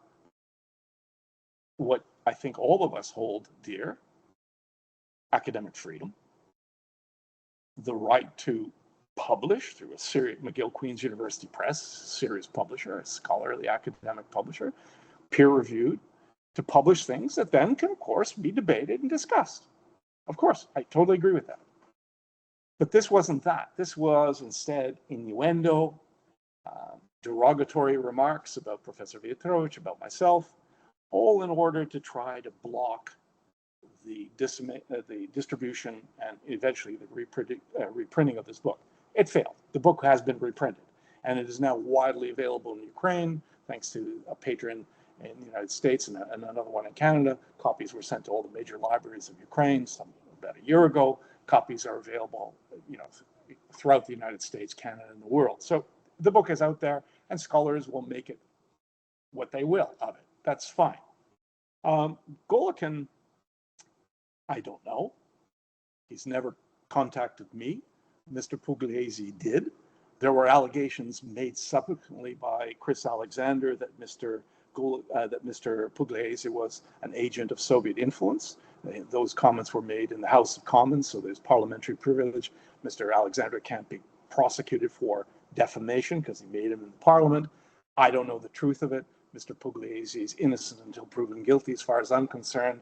D: what I think all of us hold dear: academic freedom, the right to publish through a serious, McGill Queen's University Press, serious publisher, a scholarly academic publisher, peer-reviewed, to publish things that then can, of course, be debated and discussed. Of course, I totally agree with that. But this wasn't that. This was instead innuendo, derogatory remarks about Professor Wiatrovich, about myself, all in order to try to block the distribution and eventually the reprinting of this book. It failed. The book has been reprinted, and it is now widely available in Ukraine, thanks to a patron in the United States and another one in Canada. Copies were sent to all the major libraries of Ukraine about a year ago. Copies are available, throughout the United States, Canada, and the world. So the book is out there, and scholars will make it what they will of it. That's fine. Golokin, I don't know. He's never contacted me. Mr. Pugliese did. There were allegations made subsequently by Chris Alexander that Mr. Pugliese was an agent of Soviet influence. Those comments were made in the House of Commons, so there's parliamentary privilege. Mr. Alexander can't be prosecuted for defamation because he made him in the parliament. I don't know the truth of it. Mr. Pugliese is innocent until proven guilty, as far as I'm concerned.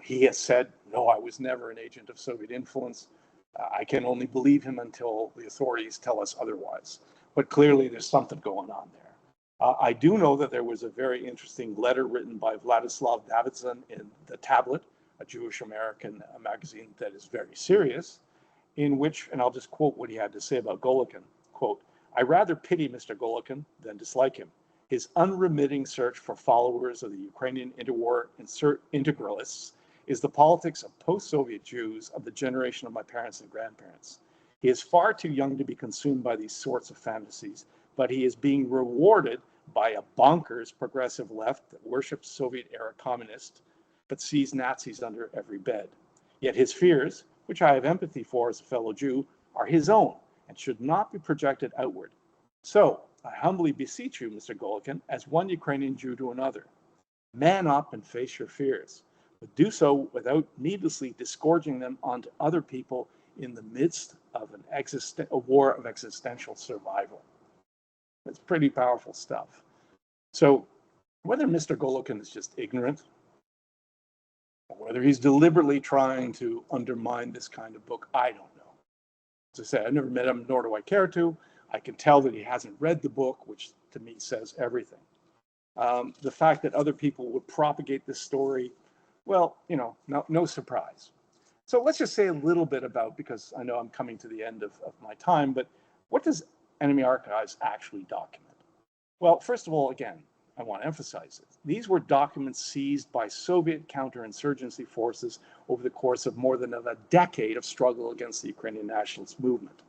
D: He has said, no, I was never an agent of Soviet influence. I can only believe him until the authorities tell us otherwise. But clearly there's something going on there. I do know that there was a very interesting letter written by Vladislav Davidson in The Tablet, a Jewish American magazine that is very serious, in which, and I'll just quote what he had to say about Golokin, quote, "I rather pity Mr. Golokin than dislike him. His unremitting search for followers of the Ukrainian interwar integralists is the politics of post-Soviet Jews of the generation of my parents and grandparents. He is far too young to be consumed by these sorts of fantasies, but he is being rewarded by a bonkers progressive left that worships Soviet-era communists, but sees Nazis under every bed. Yet his fears, which I have empathy for as a fellow Jew, are his own and should not be projected outward. So, I humbly beseech you, Mr. Golokin, as one Ukrainian Jew to another, man up and face your fears, but do so without needlessly disgorging them onto other people in the midst of a war of existential survival." It's pretty powerful stuff. So whether Mr. Golokin is just ignorant, or whether he's deliberately trying to undermine this kind of book, I don't know. As I say, I've never met him, nor do I care to. I can tell that he hasn't read the book, which to me says everything. The fact that other people would propagate this story, well, no surprise. So let's just say a little bit about, because I know I'm coming to the end of my time, but what does enemy archives actually document? Well, first of all, again, I want to emphasize it. These were documents seized by Soviet counterinsurgency forces over the course of more than a decade of struggle against the Ukrainian nationalist movement.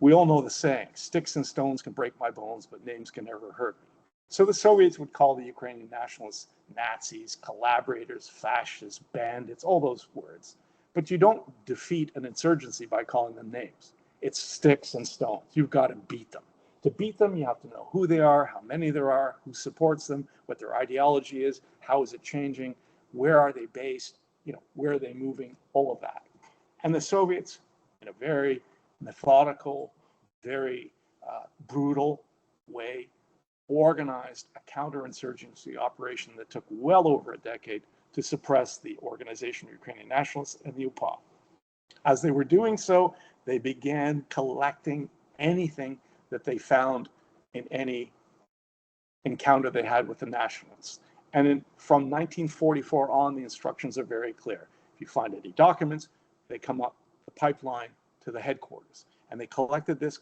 D: We all know the saying, sticks and stones can break my bones, but names can never hurt me. So the Soviets would call the Ukrainian nationalists Nazis, collaborators, fascists, bandits, all those words. But you don't defeat an insurgency by calling them names. It's sticks and stones. You've got to beat them. To beat them, you have to know who they are, how many there are, who supports them, what their ideology is, how is it changing, where are they based, where are they moving, all of that. And the Soviets, in a very methodical, very brutal way, organized a counterinsurgency operation that took well over a decade to suppress the Organization of Ukrainian Nationalists and the UPA. As they were doing so, they began collecting anything that they found in any encounter they had with the nationalists. And from 1944 on, the instructions are very clear. If you find any documents, they come up the pipeline to the headquarters. And they collected this,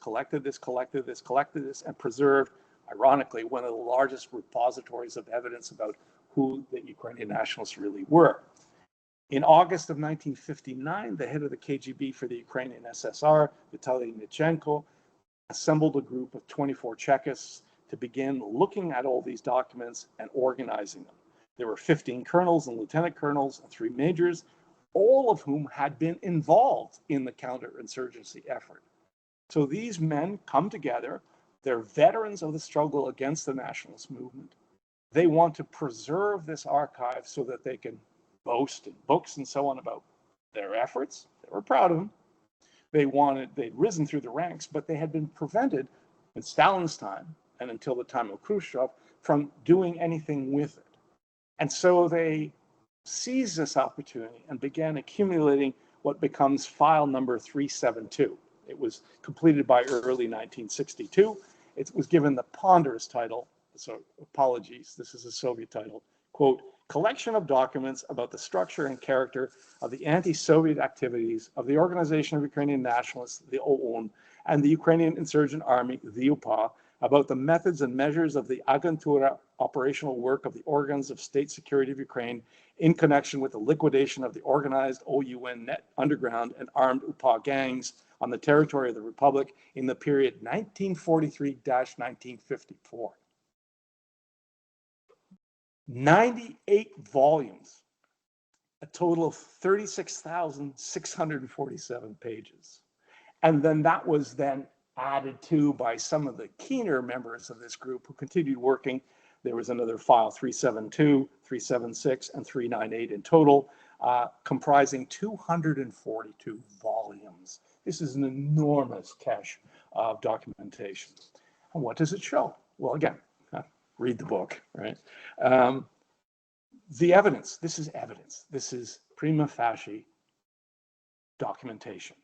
D: and preserved, ironically, one of the largest repositories of evidence about who the Ukrainian nationalists really were. In August of 1959, the head of the KGB for the Ukrainian SSR, Vitaly Nichenko, assembled a group of 24 Chekists to begin looking at all these documents and organizing them. There were 15 colonels and lieutenant colonels and 3 majors, all of whom had been involved in the counterinsurgency effort. So these men come together. They're veterans of the struggle against the nationalist movement. They want to preserve this archive so that they can boast in books and so on about their efforts. They were proud of them. They'd risen through the ranks, but they had been prevented in Stalin's time and until the time of Khrushchev from doing anything with it. And so they seized this opportunity and began accumulating what becomes file number 372. It was completed by early 1962. It was given the ponderous title, so apologies, this is a Soviet title, quote, collection of documents about the structure and character of the anti-Soviet activities of the Organization of Ukrainian Nationalists, the OUN, and the Ukrainian Insurgent Army, the UPA, about the methods and measures of the Agentura operational work of the organs of state security of Ukraine in connection with the liquidation of the organized OUN net underground and armed UPA gangs on the territory of the Republic in the period 1943-1954. 98 volumes, a total of 36,647 pages. And then that was then added to by some of the keener members of this group who continued working. There was another file, 372, 376, and 398 in total, comprising 242 volumes. This is an enormous cache of documentation. And what does it show? Well, again, read the book, right? The evidence, this is evidence. This is prima facie documentation.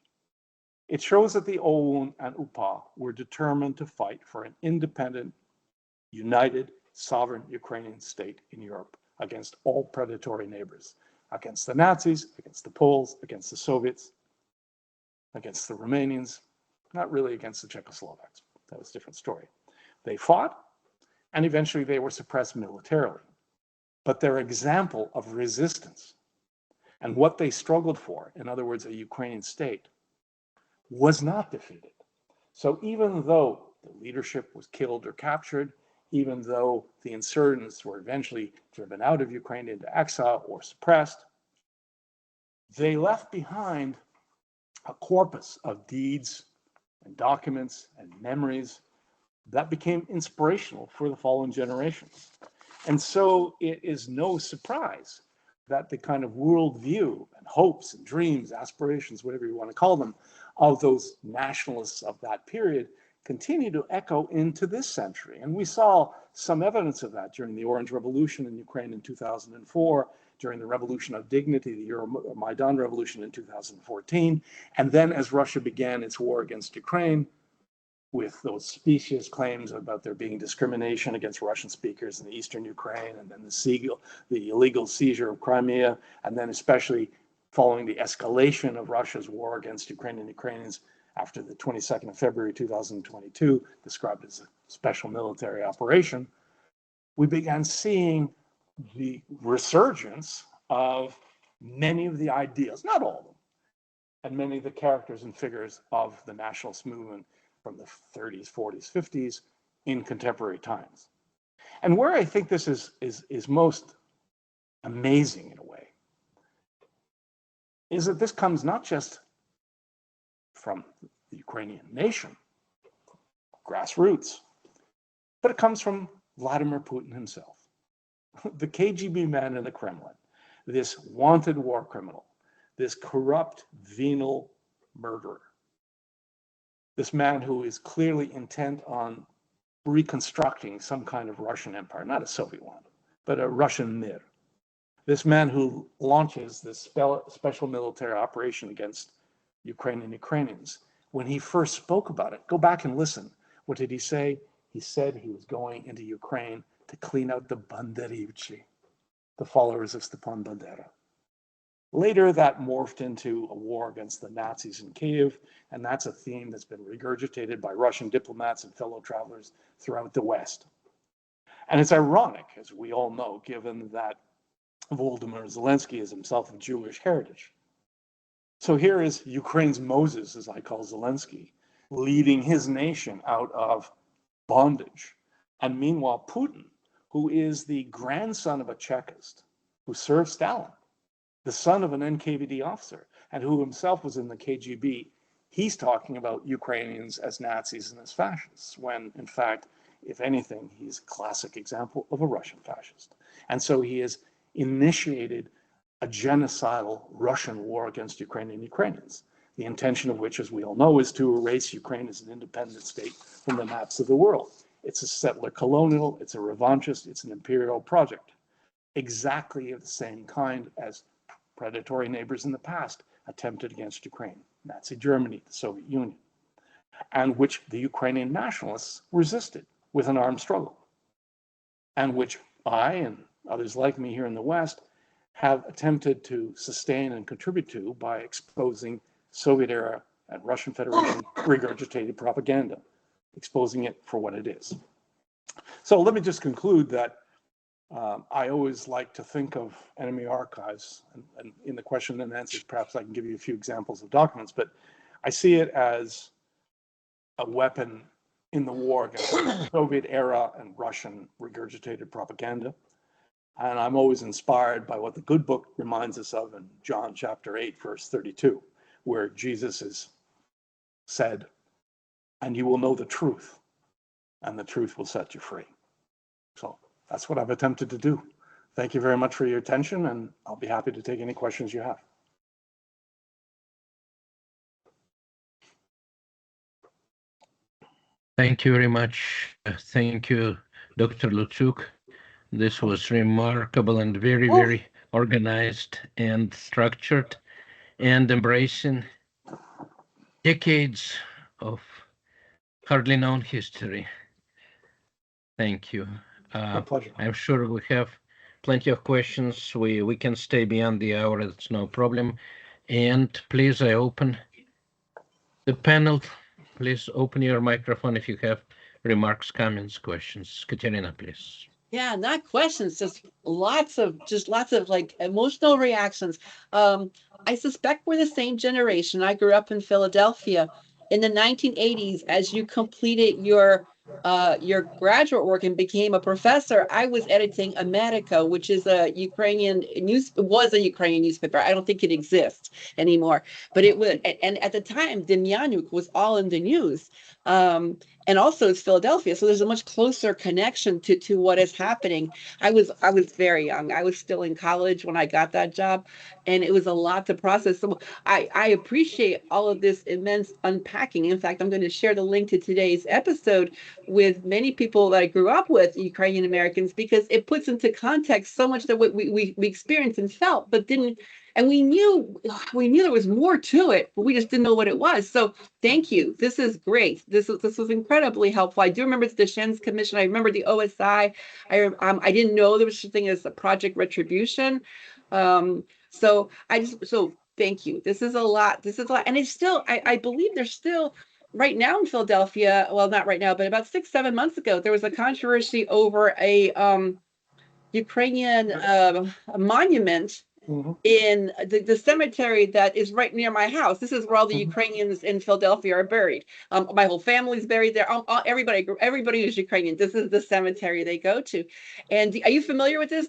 D: It shows that the OUN and UPA were determined to fight for an independent, united, sovereign Ukrainian state in Europe against all predatory neighbors, against the Nazis, against the Poles, against the Soviets, against the Romanians, not really against the Czechoslovaks. That was a different story. They fought, and eventually they were suppressed militarily. But their example of resistance and what they struggled for, in other words, a Ukrainian state, was not defeated. So even though the leadership was killed or captured, even though the insurgents were eventually driven out of Ukraine into exile or suppressed, they left behind a corpus of deeds and documents and memories that became inspirational for the following generations. And so it is no surprise that the kind of worldview and hopes and dreams, aspirations, whatever you want to call them, of those nationalists of that period continue to echo into this century. And we saw some evidence of that during the Orange Revolution in Ukraine in 2004, during the Revolution of Dignity, the Euromaidan Revolution in 2014, and then as Russia began its war against Ukraine, with those specious claims about there being discrimination against Russian speakers in eastern Ukraine, and then the illegal seizure of Crimea, and then especially following the escalation of Russia's war against Ukrainians after the 22nd of February 2022, described as a special military operation, we began seeing the resurgence of many of the ideas, not all of them, and many of the characters and figures of the nationalist movement from the 30s, 40s, 50s in contemporary times. And where I think this is most amazing in a way is that this comes not just from the Ukrainian nation, grassroots, but it comes from Vladimir Putin himself, the KGB man in the Kremlin, this wanted war criminal, this corrupt, venal murderer, this man who is clearly intent on reconstructing some kind of Russian empire, not a Soviet one, but a Russian Mir. This man who launches this special military operation against Ukrainians. When he first spoke about it, go back and listen. What did he say? He said he was going into Ukraine to clean out the Banderivchi, the followers of Stepan Bandera. Later, that morphed into a war against the Nazis in Kyiv, and that's a theme that's been regurgitated by Russian diplomats and fellow travelers throughout the West. And it's ironic, as we all know, given that Volodymyr Zelensky is himself of Jewish heritage. So here is Ukraine's Moses, as I call Zelensky, leading his nation out of bondage. And meanwhile, Putin, who is the grandson of a Chekist who served Stalin, the son of an NKVD officer, and who himself was in the KGB, he's talking about Ukrainians as Nazis and as fascists, when in fact, if anything, he's a classic example of a Russian fascist. And so he has initiated a genocidal Russian war against Ukrainians, the intention of which, as we all know, is to erase Ukraine as an independent state from the maps of the world. It's a settler colonial, it's a revanchist, it's an imperial project, exactly of the same kind as predatory neighbors in the past attempted against Ukraine, Nazi Germany, the Soviet Union, and which the Ukrainian nationalists resisted with an armed struggle, and which I and others like me here in the West have attempted to sustain and contribute to by exposing Soviet-era and Russian Federation regurgitated propaganda, exposing it for what it is. So let me just conclude that I always like to think of enemy archives, and in the question and answers, perhaps I can give you a few examples of documents, but I see it as a weapon in the war against Soviet era and Russian regurgitated propaganda. And I'm always inspired by what the good book reminds us of in John chapter 8, verse 32, where Jesus is said, "And you will know the truth, and the truth will set you free." So that's what I've attempted to do. Thank you very much for your attention, and I'll be happy to take any questions you have.
C: Thank you very much. Thank you, Dr. Luciuk. This was remarkable and very, very organized and structured, and embracing decades of hardly known history. Thank you.
D: My pleasure.
C: I'm sure we have plenty of questions. We can stay beyond the hour, that's no problem. And please, I open the panel. Please open your microphone if you have remarks, comments, questions. Katerina, please.
B: Yeah, not questions, just lots of like emotional reactions. I suspect we're the same generation. I grew up in Philadelphia in the 1980s. As you completed your graduate work and became a professor, I was editing America, which is a Ukrainian newspaper. I don't think it exists anymore, but it was, and at the time, Demyanuk was all in the news. And also it's Philadelphia, so there's a much closer connection to what is happening. I was very young. I was still in college when I got that job, and it was a lot to process. So I appreciate all of this immense unpacking. In fact, I'm going to share the link to today's episode with many people that I grew up with, Ukrainian Americans, because it puts into context so much that we experienced and felt, but didn't And we knew there was more to it, but we just didn't know what it was. So thank you. This is great. This was incredibly helpful. I do remember the Deschenes Commission. I remember the OSI. I didn't know there was such a thing as a Project Retribution. So thank you. This is a lot. And it's still, I believe there's still right now in Philadelphia, well, not right now, but about 6-7 months ago, there was a controversy over a Ukrainian monument in the cemetery that is right near my house. This is where all the Ukrainians in Philadelphia are buried. My whole family's buried there. Everybody who's Ukrainian. This is the cemetery they go to. And are you familiar with this?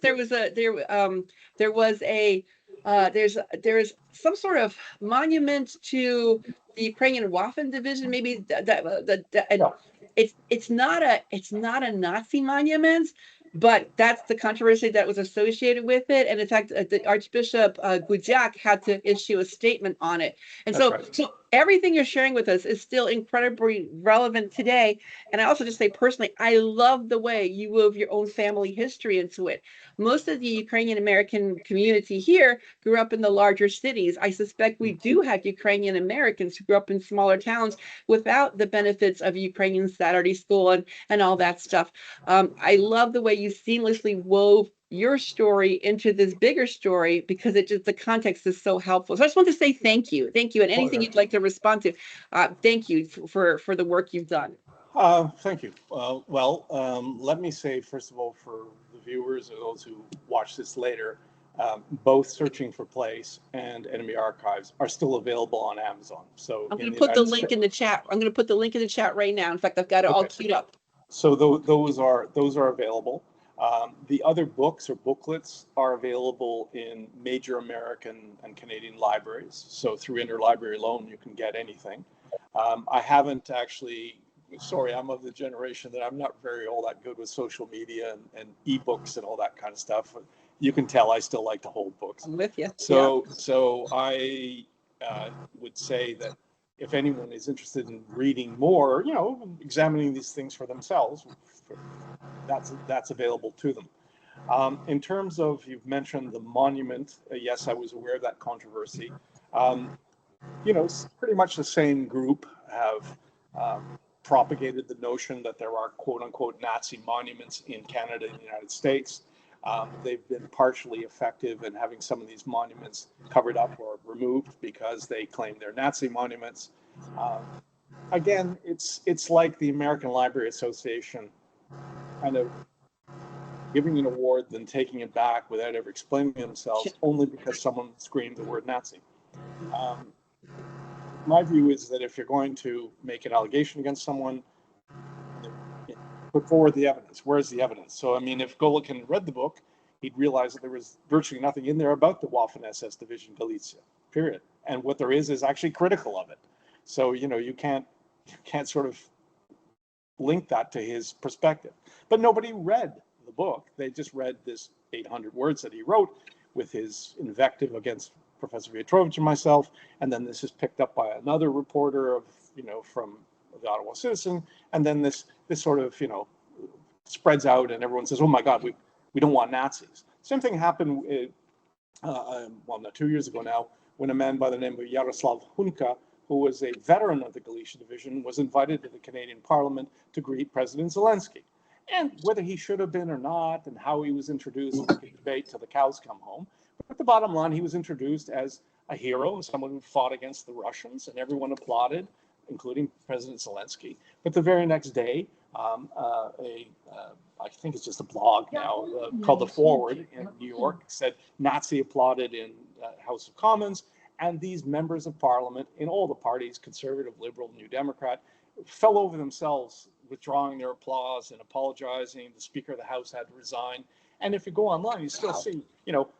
B: There's some sort of monument to the Ukrainian Waffen division. Maybe it's not a Nazi monument, but that's the controversy that was associated with it. And in fact, the Archbishop Gudziak had to issue a statement on it. And so everything you're sharing with us is still incredibly relevant today. And I also just say personally, I love the way you wove your own family history into it. Most of the Ukrainian American community here grew up in the larger cities. I suspect we do have Ukrainian Americans who grew up in smaller towns without the benefits of Ukrainian Saturday school and all that stuff. I love the way you seamlessly wove your story into this bigger story, because the context is so helpful. So I just want to say thank you, and anything you'd like to respond to. Thank you for the work you've done.
D: Thank you. Let me say, first of all, for the viewers or those who watch this later, both Searching for Place and Enemy Archives are still available on Amazon. So
B: I'm going to put the link in the chat. I'm going to put the link in the chat right now. In fact, I've got it all queued up.
D: So those are available. The other books or booklets are available in major American and Canadian libraries. So through Interlibrary Loan, you can get anything. I haven't actually, sorry, I'm of the generation that I'm not all that good with social media and ebooks and all that kind of stuff. You can tell I still like to hold books.
B: I'm with you.
D: So I would say that if anyone is interested in reading more, examining these things for themselves, that's available to them. In terms of, you've mentioned the monument. Yes, I was aware of that controversy. Pretty much the same group have propagated the notion that there are quote unquote Nazi monuments in Canada and the United States. They've been partially effective in having some of these monuments covered up or removed because they claim they're Nazi monuments. Again, it's like the American Library Association kind of giving an award, then taking it back without ever explaining themselves, only because someone screamed the word Nazi. My view is that if you're going to make an allegation against someone, put forward the evidence. Where's the evidence? So, I mean, if Golokin read the book, he'd realize that there was virtually nothing in there about the Waffen-SS Division Galicia, period. And what there is actually critical of it. So, you can't sort of link that to his perspective. But nobody read the book. They just read this 800 words that he wrote with his invective against Professor Viatrovich and myself. And then this is picked up by another reporter from the Ottawa Citizen. And then this sort of, spreads out and everyone says, oh my God, we don't want Nazis. Same thing happened, 2 years ago now, when a man by the name of Yaroslav Hunka, who was a veteran of the Galicia Division, was invited to the Canadian Parliament to greet President Zelensky. And whether he should have been or not, and how he was introduced, we could debate till the cows come home. But the bottom line, he was introduced as a hero, someone who fought against the Russians, and everyone applauded, including President Zelensky. But the very next day, I think it's just a blog now called The Forward in New York, said Nazi applauded in House of Commons, and these members of Parliament in all the parties, Conservative, Liberal, New Democrat, fell over themselves, withdrawing their applause and apologizing. The Speaker of the House had to resign. And if you go online, you still see,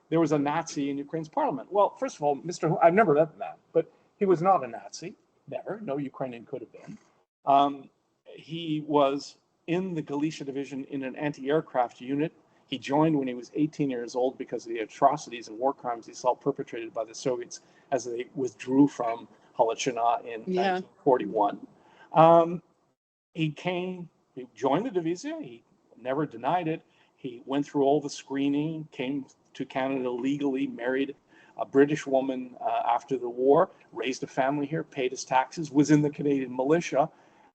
D: there was a Nazi in Ukraine's parliament. Well, first of all, I've never met the man, but he was not a Nazi. Never. No Ukrainian could have been. He was in the Galicia Division in an anti-aircraft unit. He joined when he was 18 years old because of the atrocities and war crimes he saw perpetrated by the Soviets as they withdrew from Halichina in 1941. He joined the Divizia. He never denied it. He went through all the screening, came to Canada legally, married a British woman after the war, raised a family here, paid his taxes, was in the Canadian militia,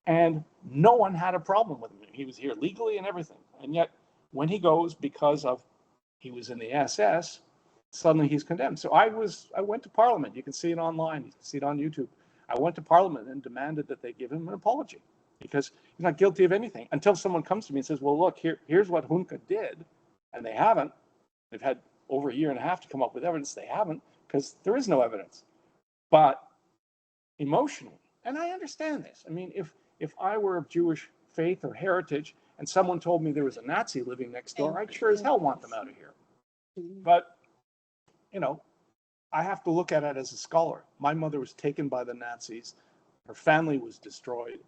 D: and no one had a problem with him. He was here legally and everything. And yet, when he goes, because of he was in the SS, suddenly he's condemned. So I went to Parliament. You can see it online. You can see it on YouTube. I went to Parliament and demanded that they give him an apology because he's not guilty of anything until someone comes to me and says, well, look, here's what Hunka did. And they haven't. They've had over a year and a half to come up with evidence. They haven't because there is no evidence. But emotionally, and I understand this. I mean, if I were of Jewish faith or heritage and someone told me there was a Nazi living next door, I'd sure as hell want them out of here. But, you know, I have to look at it as a scholar. My mother was taken by the Nazis. Her family was destroyed.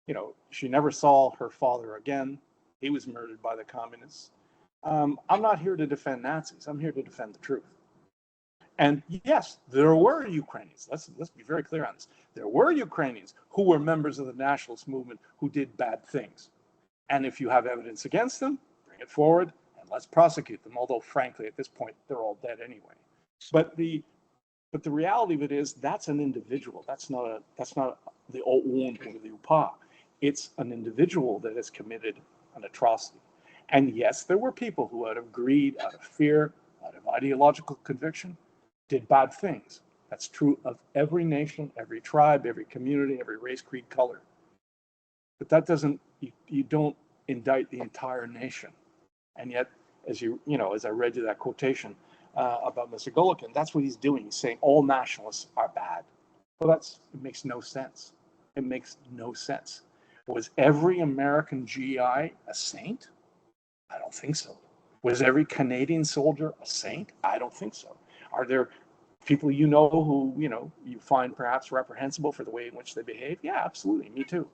D: You know, she never saw her father again. He was murdered by the communists. I'm not here to defend Nazis. I'm here to defend the truth. And yes, there were Ukrainians. Let's be very clear on this. There were Ukrainians who were members of the nationalist movement who did bad things. And if you have evidence against them, bring it forward and let's prosecute them. Although, frankly, at this point, they're all dead anyway. But the reality of it is that's an individual. That's not the old wound with the UPA. It's an individual that has committed an atrocity. And yes, there were people who, out of greed, out of fear, out of ideological conviction, did bad things. That's true of every nation, every tribe, every community, every race, creed, color. But that doesn't, you don't indict the entire nation. And yet, as I read you that quotation about Mr. Golokin, that's what he's doing. He's saying all nationalists are bad. Well, it makes no sense. It makes no sense. Was every American GI a saint? I don't think so. Was every Canadian soldier a saint? I don't think so. Are there people you know who, you find perhaps reprehensible for the way in which they behave? Yeah, absolutely. Me too.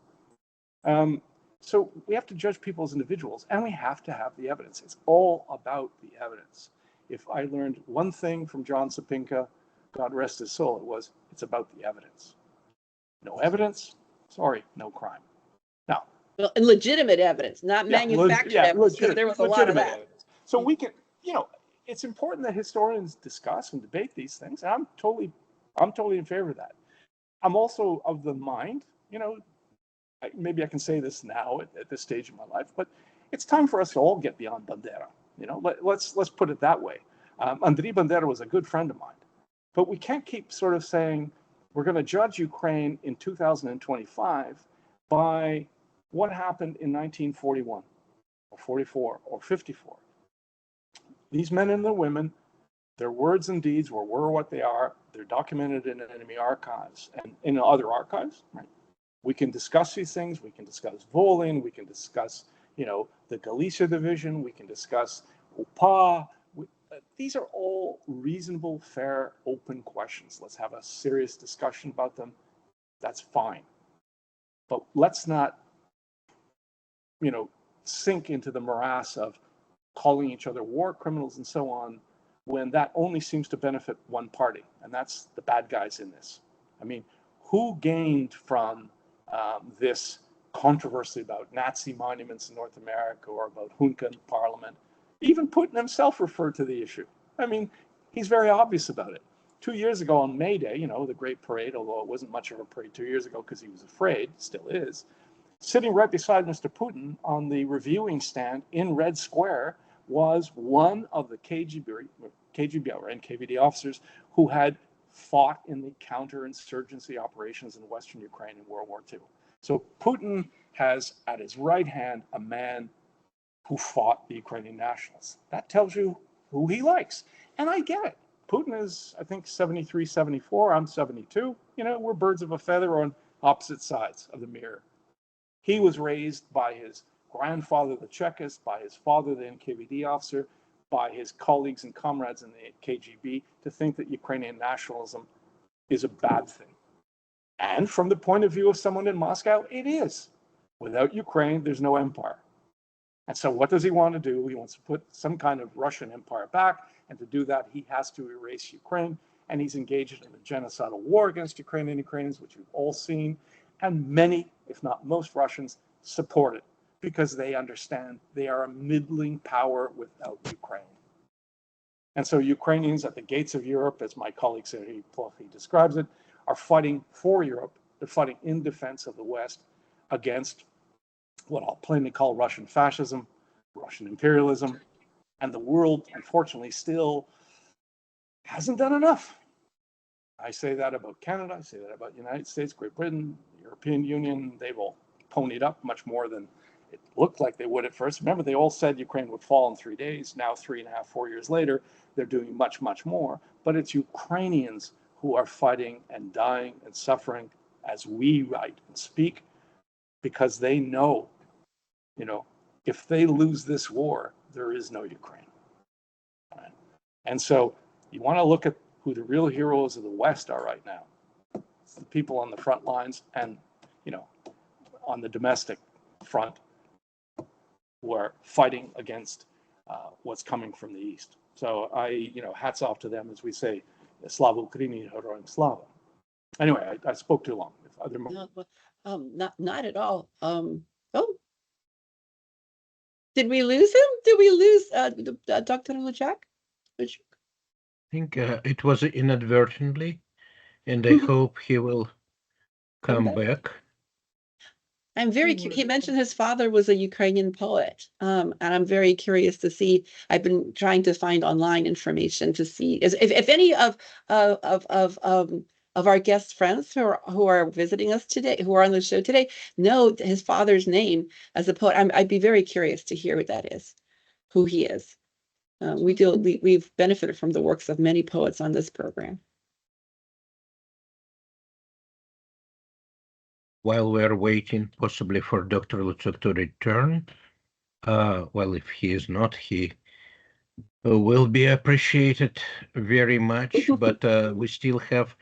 D: So we have to judge people as individuals, and we have to have the evidence. It's all about the evidence. If I learned one thing from John Sapinka, God rest his soul, it's about the evidence. No evidence, sorry, no crime. Now,
B: well, and legitimate evidence, not manufactured evidence, because there was a lot of that.
D: Evidence. So we can, it's important that historians discuss and debate these things. And I'm totally in favor of that. I'm also of the mind, maybe I can say this now at this stage of my life, but it's time for us to all get beyond Bandera. Let's put it that way. Andriy Bandera was a good friend of mine, but we can't keep sort of saying we're going to judge Ukraine in 2025 by what happened in 1941 or 44 or 54. These men and their women, their words and deeds were what they are. They're documented in enemy archives and in other archives. Right? We can discuss these things. We can discuss Volyn. We can discuss, the Galicia division. We can discuss UPA. These are all reasonable, fair, open questions. Let's have a serious discussion about them. That's fine. But let's not, sink into the morass of calling each other war criminals and so on, when that only seems to benefit one party, and that's the bad guys in this. I mean, who gained from this controversy about Nazi monuments in North America or about Hunka in Parliament? Even Putin himself referred to the issue. I mean, he's very obvious about it. 2 years ago on May Day, the great parade, although it wasn't much of a parade 2 years ago because he was afraid, still is, sitting right beside Mr. Putin on the reviewing stand in Red Square was one of the KGB or NKVD officers who had fought in the counterinsurgency operations in Western Ukraine in World War II. So Putin has at his right hand a man who fought the Ukrainian nationalists. That tells you who he likes. And I get it. Putin is, I think, 73, 74. I'm 72. We're birds of a feather on opposite sides of the mirror. He was raised by his grandfather, the Chekist, by his father, the NKVD officer, by his colleagues and comrades in the KGB to think that Ukrainian nationalism is a bad thing. And from the point of view of someone in Moscow, it is. Without Ukraine, there's no empire. And so what does he want to do? He wants to put some kind of Russian empire back. And to do that, he has to erase Ukraine. And he's engaged in a genocidal war against Ukraine and Ukrainians, which we've all seen. And many, if not most Russians, support it because they understand they are a middling power without Ukraine. And so Ukrainians at the gates of Europe, as my colleague Serhiy Plokhy describes it, are fighting for Europe. They're fighting in defense of the West against what I'll plainly call Russian fascism, Russian imperialism, and the world, unfortunately, still hasn't done enough. I say that about Canada, I say that about the United States, Great Britain, the European Union. They've all ponied up much more than it looked like they would at first. Remember, they all said Ukraine would fall in 3 days. Now, 3.5, 4 years later, they're doing much, much more. But it's Ukrainians who are fighting and dying and suffering as we write and speak, because they know, if they lose this war, there is no Ukraine. Right? And so you want to look at who the real heroes of the West are right now. It's the people on the front lines and, on the domestic front, who are fighting against what's coming from the East. So hats off to them, as we say, Slava Ukraini, Heroyam Slava. Anyway, I spoke too long. If other
B: not at all. Did we lose him? Did we lose Dr. Luciuk?
C: I think it was inadvertently, and I hope he will come back.
B: I'm very he mentioned his father was a Ukrainian poet, and I'm very curious to see. I've been trying to find online information to see if any of our guest friends who are visiting us today, who are on the show today, know his father's name as a poet. I'd be very curious to hear what that is, who he is. We've benefited from the works of many poets on this program.
C: While we're waiting possibly for Dr. Luciuk to return, well, if he is not, he will be appreciated very much, but we still have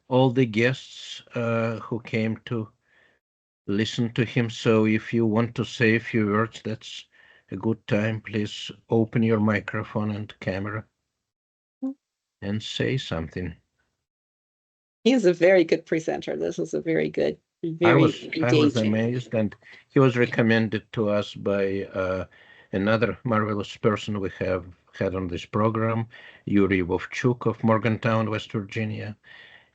C: all the guests who came to listen to him. So if you want to say a few words, that's a good time. Please open your microphone and camera and say something.
B: He is a very good presenter. This was a very good,
C: I was amazed, and he was recommended to us by another marvelous person we have had on this program, Yuri Vovchuk of Morgantown, West Virginia.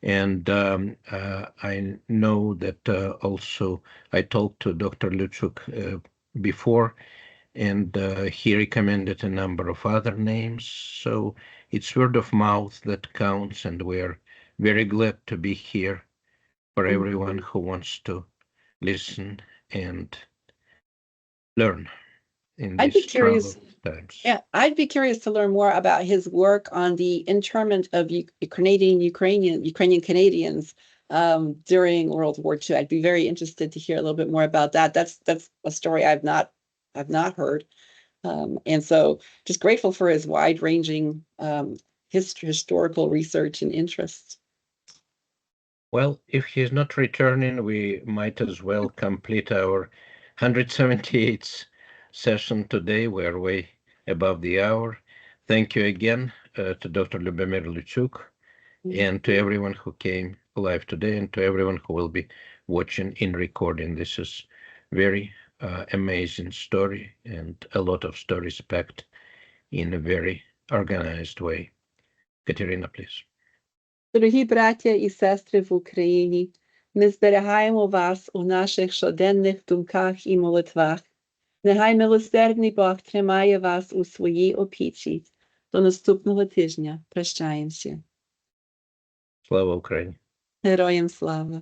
C: And I know that also I talked to Dr. Luciuk before, and he recommended a number of other names. So it's word of mouth that counts, and we're very glad to be here for everyone who wants to listen and learn in these troubled times.
B: Yeah, I'd be curious to learn more about his work on the internment of Ukrainian Canadians during World War II. I'd be very interested to hear a little bit more about that. That's a story I've not heard, and so just grateful for his wide-ranging historical research and interests.
C: Well, if he's not returning, we might as well complete our 178th session today. We're way above the hour. Thank you again to Dr. Lubomyr Luciuk and to everyone who came live today, and to everyone who will be watching in recording. This is very amazing story, and a lot of stories packed in a very organized way. Katerina, please.
B: Дорогі браття і сестри в Україні, ми зберігаємо вас у наших щоденних думках і молитвах. Нехай милосердний Бог тримає вас у своїй опіці. До наступного тижня. Прощаємося.
C: Слава Україні!
B: Героям слава!